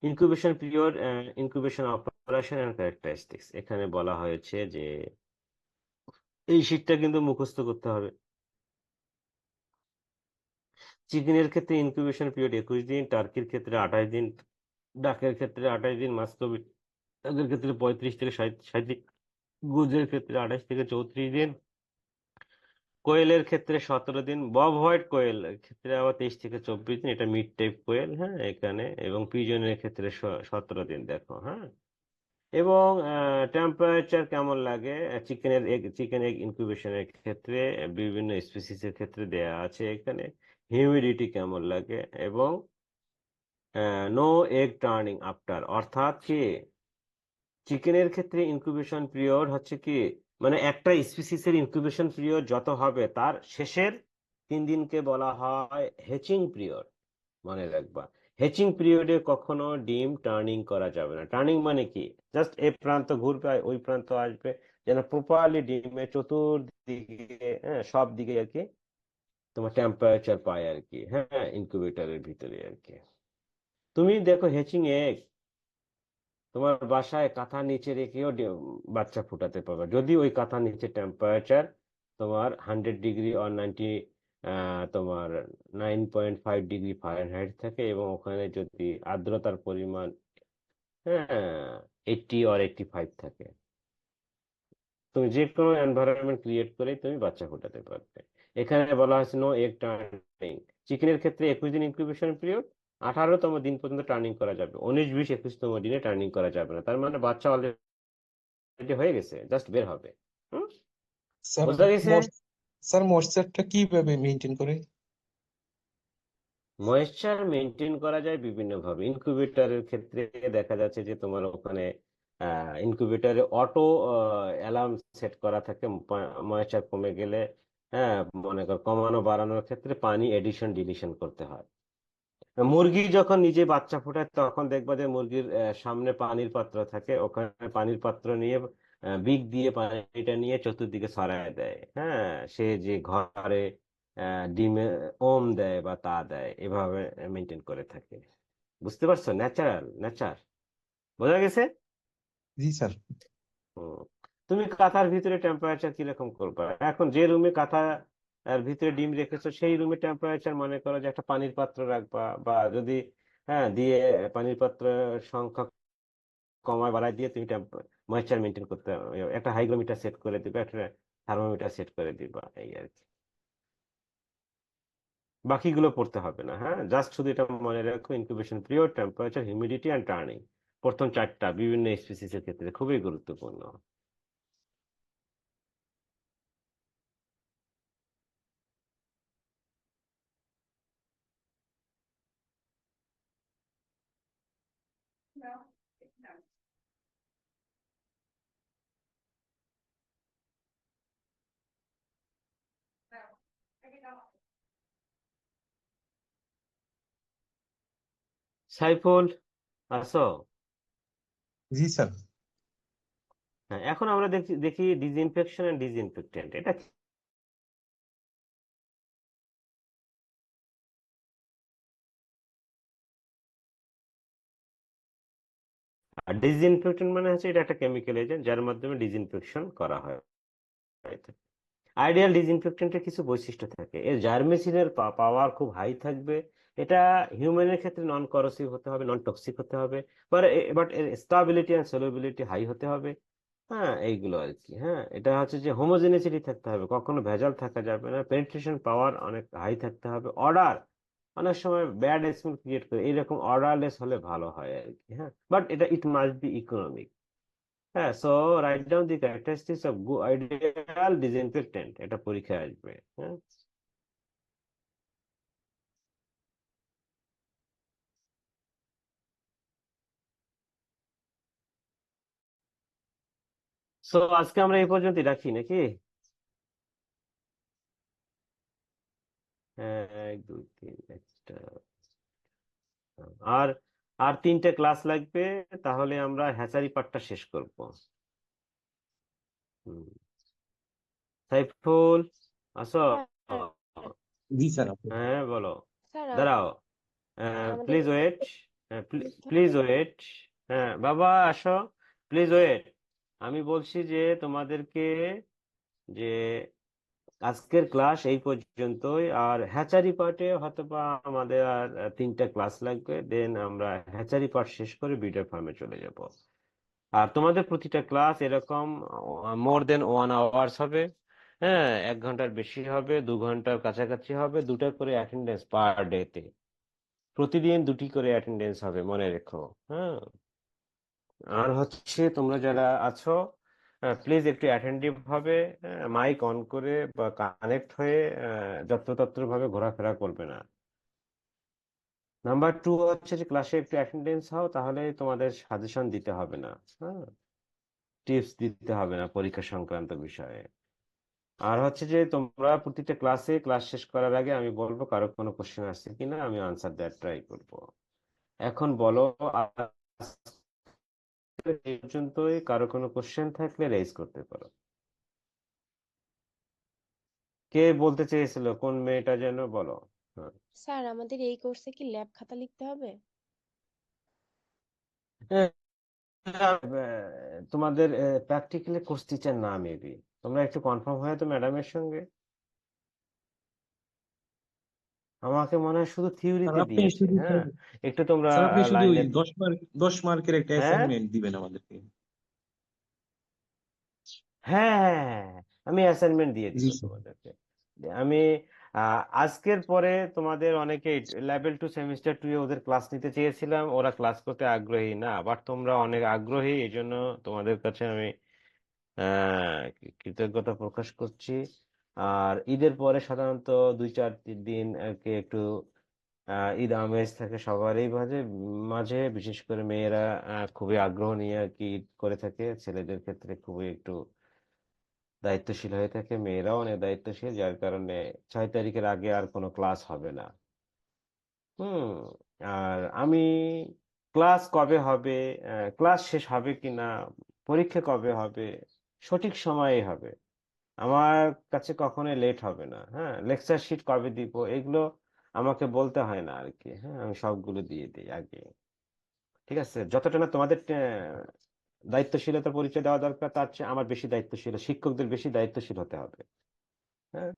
incubation period, incubation operation and characteristics, এখানে বলা হয়েছে যে এই শীটটা কিন্তু মুখস্থ করতে হবে। চিকেনের ক্ষেত্রে ইনকিউবেশন পিরিয়ড 21 দিন, টার্কির ক্ষেত্রে 28 দিন, ডাকের ক্ষেত্রে 28 দিন, মাস্কোভিট এদের ক্ষেত্রে 35 থেকে 60 দিন, গুজের ক্ষেত্রে 28 থেকে 34 দিন, কোয়েলের ক্ষেত্রে 17 দিন, বব হোয়াইট কোয়েল ক্ষেত্রে আবার 23 থেকে 24 দিন, এটা মিড টাইপ কোয়েল, হ্যাঁ, এখানে, এবং পিজনের ক্ষেত্রে 17 দিন। দেখো, হ্যাঁ, এবং টেম্পারেচার কেমন লাগে চিকেন এগ ইনকিউবেশনের ক্ষেত্রে, বিভিন্ন স্পিসিসের ক্ষেত্রে দেয়া আছে এখানে, হিউমিডিটি কেমন লাগে, এবং নো এগ টার্নিং আফটার, অর্থাৎ কি চিকেনের ক্ষেত্রে ইনকিউবেশন পিরিয়ড হচ্ছে কি, মানে একটা স্পিসিসের ইনকিউবেশন পিরিয়ড যত হবে তার শেষের 3 দিনকে বলা হয় হ্যাচিং পিরিয়ড। মনে রাখবা, হ্যাচিং পিরিয়ডে কখনো ডিম টার্নিং করা যাবে না। টার্নিং মানে কি, জাস্ট এ প্রান্ত ঘুরবে আর ওই প্রান্ত আসবে, যেন প্রপারলি ডিমের চতুর্দিকে, হ্যাঁ, সব দিকে আর কি তোমার টেম্পারেচার পায় আর কি, হ্যাঁ, ইনকিউবেটরের ভিতরে আর কি। তুমি দেখো হ্যাচিং এগ তোমার বাসায় কাঁথার নিচে রেখেও বাচ্চা ফুটাতে পারবে, যদি ওই কাঁথার নিচে টেম্পারেচার তোমার 100 ডিগ্রি অর 90, তোমার 9.5 ডিগ্রি ফারেনহাইট থাকে, এবং ওখানে যদি আর্দ্রতার পরিমাণ, হ্যাঁ, 80 অর 85 থাকে, তুমি যে কোনো এনভায়রনমেন্ট ক্রিয়েট করে তুমি বাচ্চা ফোটাতে পারবে। এখানে বলা হয়েছে নো এগ টার্নিং। চিকেনের ক্ষেত্রে 21 দিন ইনকিউবেশন পিরিয়ড, 18তম দিন পর্যন্ত টার্নিং করা যাবে, 19, 20, 21তম দিনে টার্নিং করা যাবে না, তার মানে বাচ্চা অলরেডি হয়ে গেছে, জাস্ট বের হবে। হুম, স্যার বোঝা গেছে? স্যার ময়েশ্চারটা কিভাবে মেনটেন করে? ময়েশ্চার মেনটেন করা যায় বিভিন্ন ভাবে। ইনকিউবেটরের ক্ষেত্রে দেখা যাচ্ছে যে তোমার ওখানে ইনকিউবেটরে অটো অ্যালার্ম সেট করা থাকে, ময়েশ্চার কমে গেলে, হ্যাঁ, মনে কর কমানো বাড়ানোর ক্ষেত্রে পানি এডিশন ডিলিশন করতে হয়। মুরগি যখন নিজে বাচ্চা ফোটায় তখন দেখবা যে মুরগির সামনে পানির পাত্র থাকে, ওখানে পানির পাত্র নিয়ে বিক দিয়ে পানিটা নিয়ে চতুর্দিকে ছড়ায় দেয়। হ্যাঁ, সে যে ঘরে ডিমে ওম দেয় বা তা দেয়, এভাবে মেনটেন করে থাকে। বুঝতে পারছো? ন্যাচারাল নেচার, বোঝা গেছে? জি স্যার। হুম। তুমি কাঁথার ভিতরে টেম্পারেচার কিরকম করবা? এখন যে রুমে কাঁথা আর ভিতরে ডিম রেখেছো সেই রুমে টেম্পারেচার মনে করো যে একটা পানির পাত্র রাখবা, বা যদি হ্যাঁ দিয়ে পানির পাত্রের সংখ্যা কমায় বাড়ায় দিয়ে তুমি ময়েশ্চার মেনটেন করতে একটা হাইগ্রোমিটার সেট করে দিবা, একটা থার্মোমিটার সেট করে দিবা, এই আর কি। বাকিগুলো পড়তে হবে না। হ্যাঁ, জাস্ট শুধু এটা মনে রাখো, incubation period, temperature, humidity and turning, প্রথম চারটা বিভিন্ন স্পিসিসের ক্ষেত্রে খুবই গুরুত্বপূর্ণ। সাইফুল, আছো? জি স্যার। হ্যাঁ, এখন আমরা দেখি দেখি ডিসইনফেকশন এন্ড ডিসইনফেক্টেন্ট, এটা কি? আর ডিসইনফেক্টেন্ট মানে হচ্ছে এটা একটা কেমিক্যাল এজেন্ট যার মাধ্যমে ডিসইনফেকশন করা হয়। আইডিয়াল ডিসইনফেক্টেন্টের কিছু বৈশিষ্ট্য থাকে, এর জার্মেসিনের পাওয়ার খুব হাই থাকবে, এটা হিউম্যানের ক্ষেত্রে নন করোসিভ হতে হবে, নন টক্সিক হতে হবে, বাট এর স্টেবিলিটি এন্ড সলিউবিলিটি হাই হতে হবে। হ্যাঁ, এইগুলো আর কি। হ্যাঁ, এটা হচ্ছে যে হোমোজেনিসিটি থাকতে হবে, কখনো ভেজাল থাকা যাবে না, পেনিট্রেশন পাওয়ার অনেক হাই থাকতে হবে, অর্ডার, অনেক সময় ব্যাড স্মেল ক্রিয়েট করে, এইরকম অর্ডারলেস হলে ভালো হয় আর কি। হ্যাঁ, বাট এটা ইট মাস্ট বি ইকোনমিক। হ্যাঁ, so right down the characteristics of ideal disinfectant, এটা পরীক্ষায় আসবে। হ্যাঁ, সো আজকে আমরা এই পর্যন্তই রাখি নাকি? হ্যাঁ, এক দুই তিন, একটা। আর আর তিনটে ক্লাস লাগবে, তাহলে আমরা হ্যাচারি পার্টটা শেষ করব। হুম। সাইফুল, আসো? স্যার জি স্যার। হ্যাঁ, বলো। স্যার দাঁড়াও, আমাদের প্লিজ ওয়েট, লিখতে প্লিজ হবে। ওয়েট। হ্যাঁ বাবা, আসো, প্লিজ ওয়েট। আমি বলছি যে তোমাদেরকে যে আজকের ক্লাস এই পর্যন্তই, আর হ্যাচারি পার্টে হয়তো বা আমাদের আর তিনটা ক্লাস লাগবে, দেন আমরা হ্যাচারি পার্ট শেষ করে বিডার ফার্মে চলে যাব। আর তোমাদের প্রতিটা ক্লাস এরকম মোর দেন 1 আওয়ার্স হবে। হ্যাঁ, 1 ঘন্টার বেশি হবে, 2 ঘন্টার কাছাকাছি হবে, দুটা করে অ্যাটেন্ডেন্স পার ডেতে, প্রতিদিন দুটি করে অ্যাটেন্ডেন্স হবে, মনে রেখো। হ্যাঁ, আর হচ্ছে তোমরা যারা আছো প্লিজ একটু অ্যাটেন্টিভ ভাবে মাইক অন করে বা কানেক্ট হয়ে যত্রতত্র ভাবে ঘোরাফেরা করবে না। নাম্বার 2 হচ্ছে যে ক্লাসে একটু অ্যাটেন্ডেন্স হও, তাহলে তোমাদের সাজেশন দিতে হবে না। হ্যাঁ, টিপস দিতে হবে না পরীক্ষা সংক্রান্ত বিষয়ে। আর হচ্ছে যে তোমরা প্রতিটা ক্লাস শেষ করার আগে আমি বলবো কারো কোনো কোশ্চেন আসছে কিনা, আমি আনসার দেওয়ার ট্রাই করব। এখন বলো, এই পর্যন্তই, কারো কোনো কোশ্চেন থাকলে রেজ করতে পারো। কে বলতে চেয়েছিল, কোন মেয়েটা যেন, বলো। হ্যাঁ, স্যার আমাদের এই কোর্সে কি ল্যাব খাতা লিখতে হবে? তোমাদের প্র্যাকটিক্যালি কোর্স টিচার না মেবি, তোমরা একটু কনফার্ম হয়ে তো ম্যাডামের সঙ্গে। আমাকে মনে হয় শুধু স্যার থিওরিতে আপনি দিয়েছে। শুধু হ্যাঁ, একটু তোমরা স্যার আপনি শুধু ওই লাইনে। 10 মার্কের একটা হ্যাঁ অ্যাসাইনমেন্ট দিবেন আমাদেরকে। হ্যাঁ হ্যাঁ হ্যাঁ, আমি অ্যাসাইনমেন্ট দিয়ে জি দিব স্যার। তোমাদেরকে। আমি আজকের পরে তোমাদের অনেকে লেভেল 2 সেমিস্টার 2 এ ওদের ক্লাস নিতে চেয়েছিলাম, ওরা ক্লাস করতে আগ্রহী না, বাট তোমরা অনেক আগ্রহী, এই জন্য তোমাদের কাছে আমি কৃতজ্ঞতা প্রকাশ করছি। আর ঈদের পরে সাধারণত 2-4 দিন আর কি একটু ঈদ আমেজ থাকে সবারই মাঝে মাঝে, বিশেষ করে মেয়েরা খুবই আগ্রহ নিয়ে আর কি ঈদ করে থাকে, ছেলেদের ক্ষেত্রে খুবই একটু দায়িত্বশীল হয়ে থাকে, মেয়েরাও অনেক দায়িত্বশীল, যার কারণে 6 তারিখের আগে আর কোনো ক্লাস হবে না। হুম। আর আমি ক্লাস কবে হবে, ক্লাস শেষ হবে কিনা, পরীক্ষা কবে হবে, সঠিক সময়ে হবে। আমার কাছে কখনোই লেট হবে না। হ্যাঁ, লেকচার শিট কবে দিব এগুলো আমাকে বলতে হয় না আর কি। হ্যাঁ, আমি সবগুলো দিয়ে দিই আগে। ঠিক আছে, যতটা না তোমাদের দায়িত্বশীলতার পরিচয় দেওয়া দরকার, তার চেয়ে আমার বেশি দায়িত্বশীল, শিক্ষকদের বেশি দায়িত্বশীল হতে হবে। হ্যাঁ।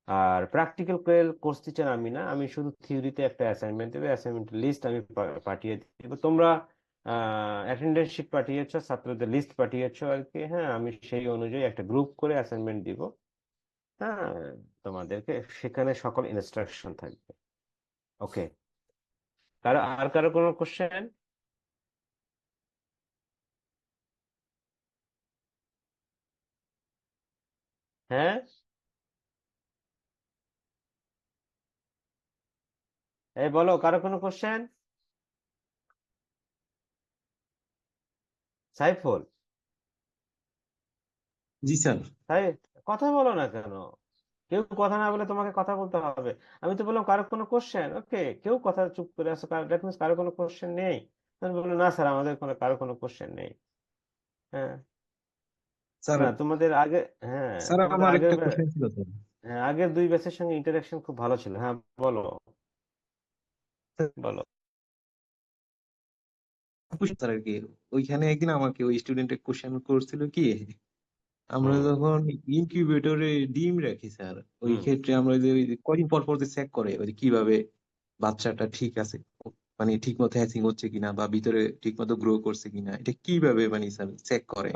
আর প্র্যাকটিক্যাল কোর্স টিচার আমি না, আমি শুধু থিওরিতে একটা অ্যাসাইনমেন্ট দেবে, অ্যাসাইনমেন্ট লিস্ট আমি পাঠিয়ে দিব। তোমরা অ্যাটেন্ডেন্স শিট পাঠিয়েছো, ছাত্রদের লিস্ট পাঠিয়েছো আর কি। হ্যাঁ, আমি সেই অনুযায়ী একটা গ্রুপ করে অ্যাসাইনমেন্ট দিব। হ্যাঁ, তোমাদেরকে সেখানে সকল ইনস্ট্রাকশন থাকবে। ওকে, কারো কোনো কোশ্চেন? হ্যাঁ, এই বলো, কারো কোনো কোশ্চেন? সাইফুল, জি স্যার। তাই কথা বলো না কেন? কেউ কথা না বলে তোমাকে কথা বলতে হবে? আমি তো বললাম কারো কোনো কোশ্চেন, ওকে, কেউ কথা চুপ করে আসো, দ্যাট মিনস কারো কোনো কোশ্চেন নেই। আমি বললো না স্যার, আমাদের কারো কোনো কোশ্চেন নেই। হ্যাঁ, স্যার, না তোমাদের আগে, হ্যাঁ স্যার তোমাদের আমার আগের একটা কোশ্চেন ছিল স্যার। হ্যাঁ, আগের দুই ব্যাচের সঙ্গে ইন্টারাকশন খুব ভালো ছিল। হ্যাঁ বলো, বলো। স্যার আর কি, ওইখানে একদিন আমাকে ওই স্টুডেন্টের কোশ্চেন করছিল কি, আমরা হুম যখন ইনকিউবেটরে ডিম রাখি স্যার, ওই হুম ক্ষেত্রে আমরা যে ওই যে কয়দিন পর পর যে চেক করে ওই যে কিভাবে বাচ্চাটা ঠিক আছে, মানে ঠিক মতো হ্যাচিং হচ্ছে কিনা বা ভিতরে ঠিক মতো গ্রো করছে কিনা, এটা কিভাবে মানে স্যার চেক করে?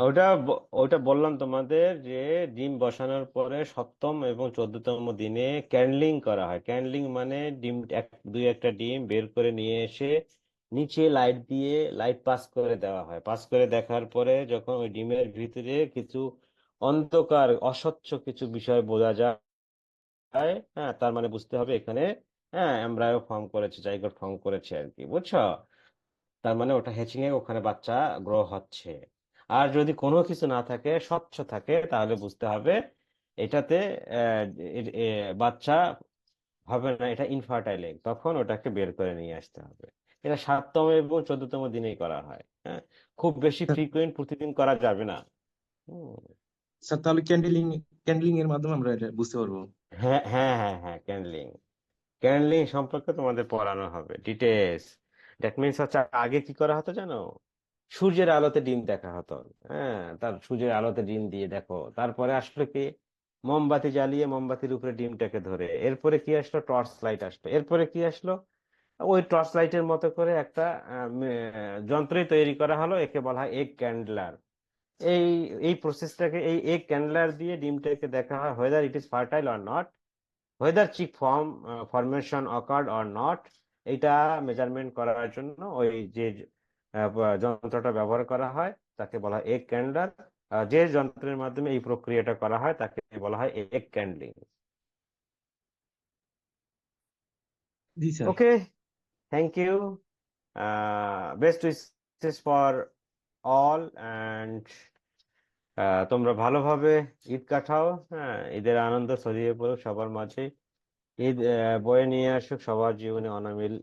ওটা বললাম তোমাদের যে ডিম বসানোর পরে 7ম এবং 14তম দিনে ক্যান্ডলিং করা হয়। ক্যান্ডলিং মানে ডিম দুই একটা ডিম বের করে নিয়ে এসে নিচে লাইট দিয়ে লাইট পাস করে দেওয়া হয়। পাস করে দেখার পরে যখন ওই ডিমের ভিতরে কিছু অন্ধকার অস্বচ্ছ কিছু বিষয় বোঝা যায়, হ্যাঁ, তার মানে বুঝতে হবে এখানে, হ্যাঁ, এমব্রায়ো ফর্ম করেছে, জাইগোট ফর্ম করেছে আর কি, বুঝছো? তার মানে ওটা হ্যাচিং এ ওখানে বাচ্চা গ্রো হচ্ছে। আর যদি কোনো কিছু না থাকে, স্বচ্ছ থাকে, তাহলে বুঝতে হবে এটাতে আহ, বাচ্চা হবে না, এটা ইনফার্টাইল এগ, তখন ওটাকে বের করে নিয়ে আসতে হবে। এটা 7তম এবং 14তম দিনেই করা হয়। হ্যাঁ, খুব বেশি স্যার, ফ্রিকুয়েন্ট প্রতিদিন করা যাবে না। হুম। স্যার তাহলে ক্যান্ডেলিং ক্যান্ডেলিং এর মাধ্যমে আমরা এটা বুঝতে পারবো? হ্যাঁ হ্যাঁ হ্যাঁ হ্যাঁ, ক্যান্ডলিং, ক্যান্ডলিং সম্পর্কে তোমাদের পড়ানো হবে ডিটেলস। দ্যাট মিনস হচ্ছে আগে কি করা হতো জানো, সূর্যের আলোতে ডিম দেখা হতো। হ্যাঁ, তার সূর্যের আলোতে ডিম দিয়ে দেখো, তারপরে আসলো কি, মোমবাতি জ্বালিয়ে মোমবাতির উপরে ডিমটাকে ধরে, এরপরে কি আসলো, টর্চ লাইট আসলো, এরপরে কি আসলো, ওই টর্চ লাইটের মতো করে একটা যন্ত্রই তৈরি করা হলো, একে বলা হয় এগ ক্যান্ডলার। এই এই প্রসেসটাকে, এই এগ ক্যান্ডলার দিয়ে ডিমটাকে দেখা হয় whether it is fertile or not, whether chick formation occurred or not। এটা মেজারমেন্ট করার জন্য ওই যে যন্ত্রটা ব্যবহার করা হয় তাকে বলা হয় এগ ক্যান্ডলার। যে যন্ত্রের মাধ্যমে এই প্রক্রিয়াটা করা হয় তাকে বলা হয় এগ ক্যান্ডলিং। জি sir. Okay, thank you, best wishes for all, and তোমরা ভালোভাবে ঈদ কাটাও। হ্যাঁ, ঈদের আনন্দ ছড়িয়ে পড়ুক সবার মাঝে। ঈদ বয়ে নিয়ে আসুক সবার জীবনে অনাবিল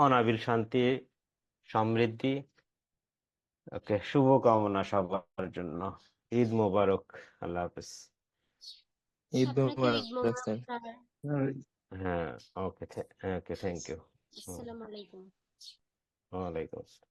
অনাবিল শান্তি, সমৃদ্ধি। ওকে, শুভকামনা সবার জন্য। ঈদ মোবারক। আল্লাহ হাফেজ। ঈদ আপনাকে ঈদ মোবারক মোবারক স্যার। স্যার। হ্যাঁ, ওকে, ওকে, থ্যাংক ইউ। আসসালামু আলাইকুম। ওয়ালাইকুম আসসালাম।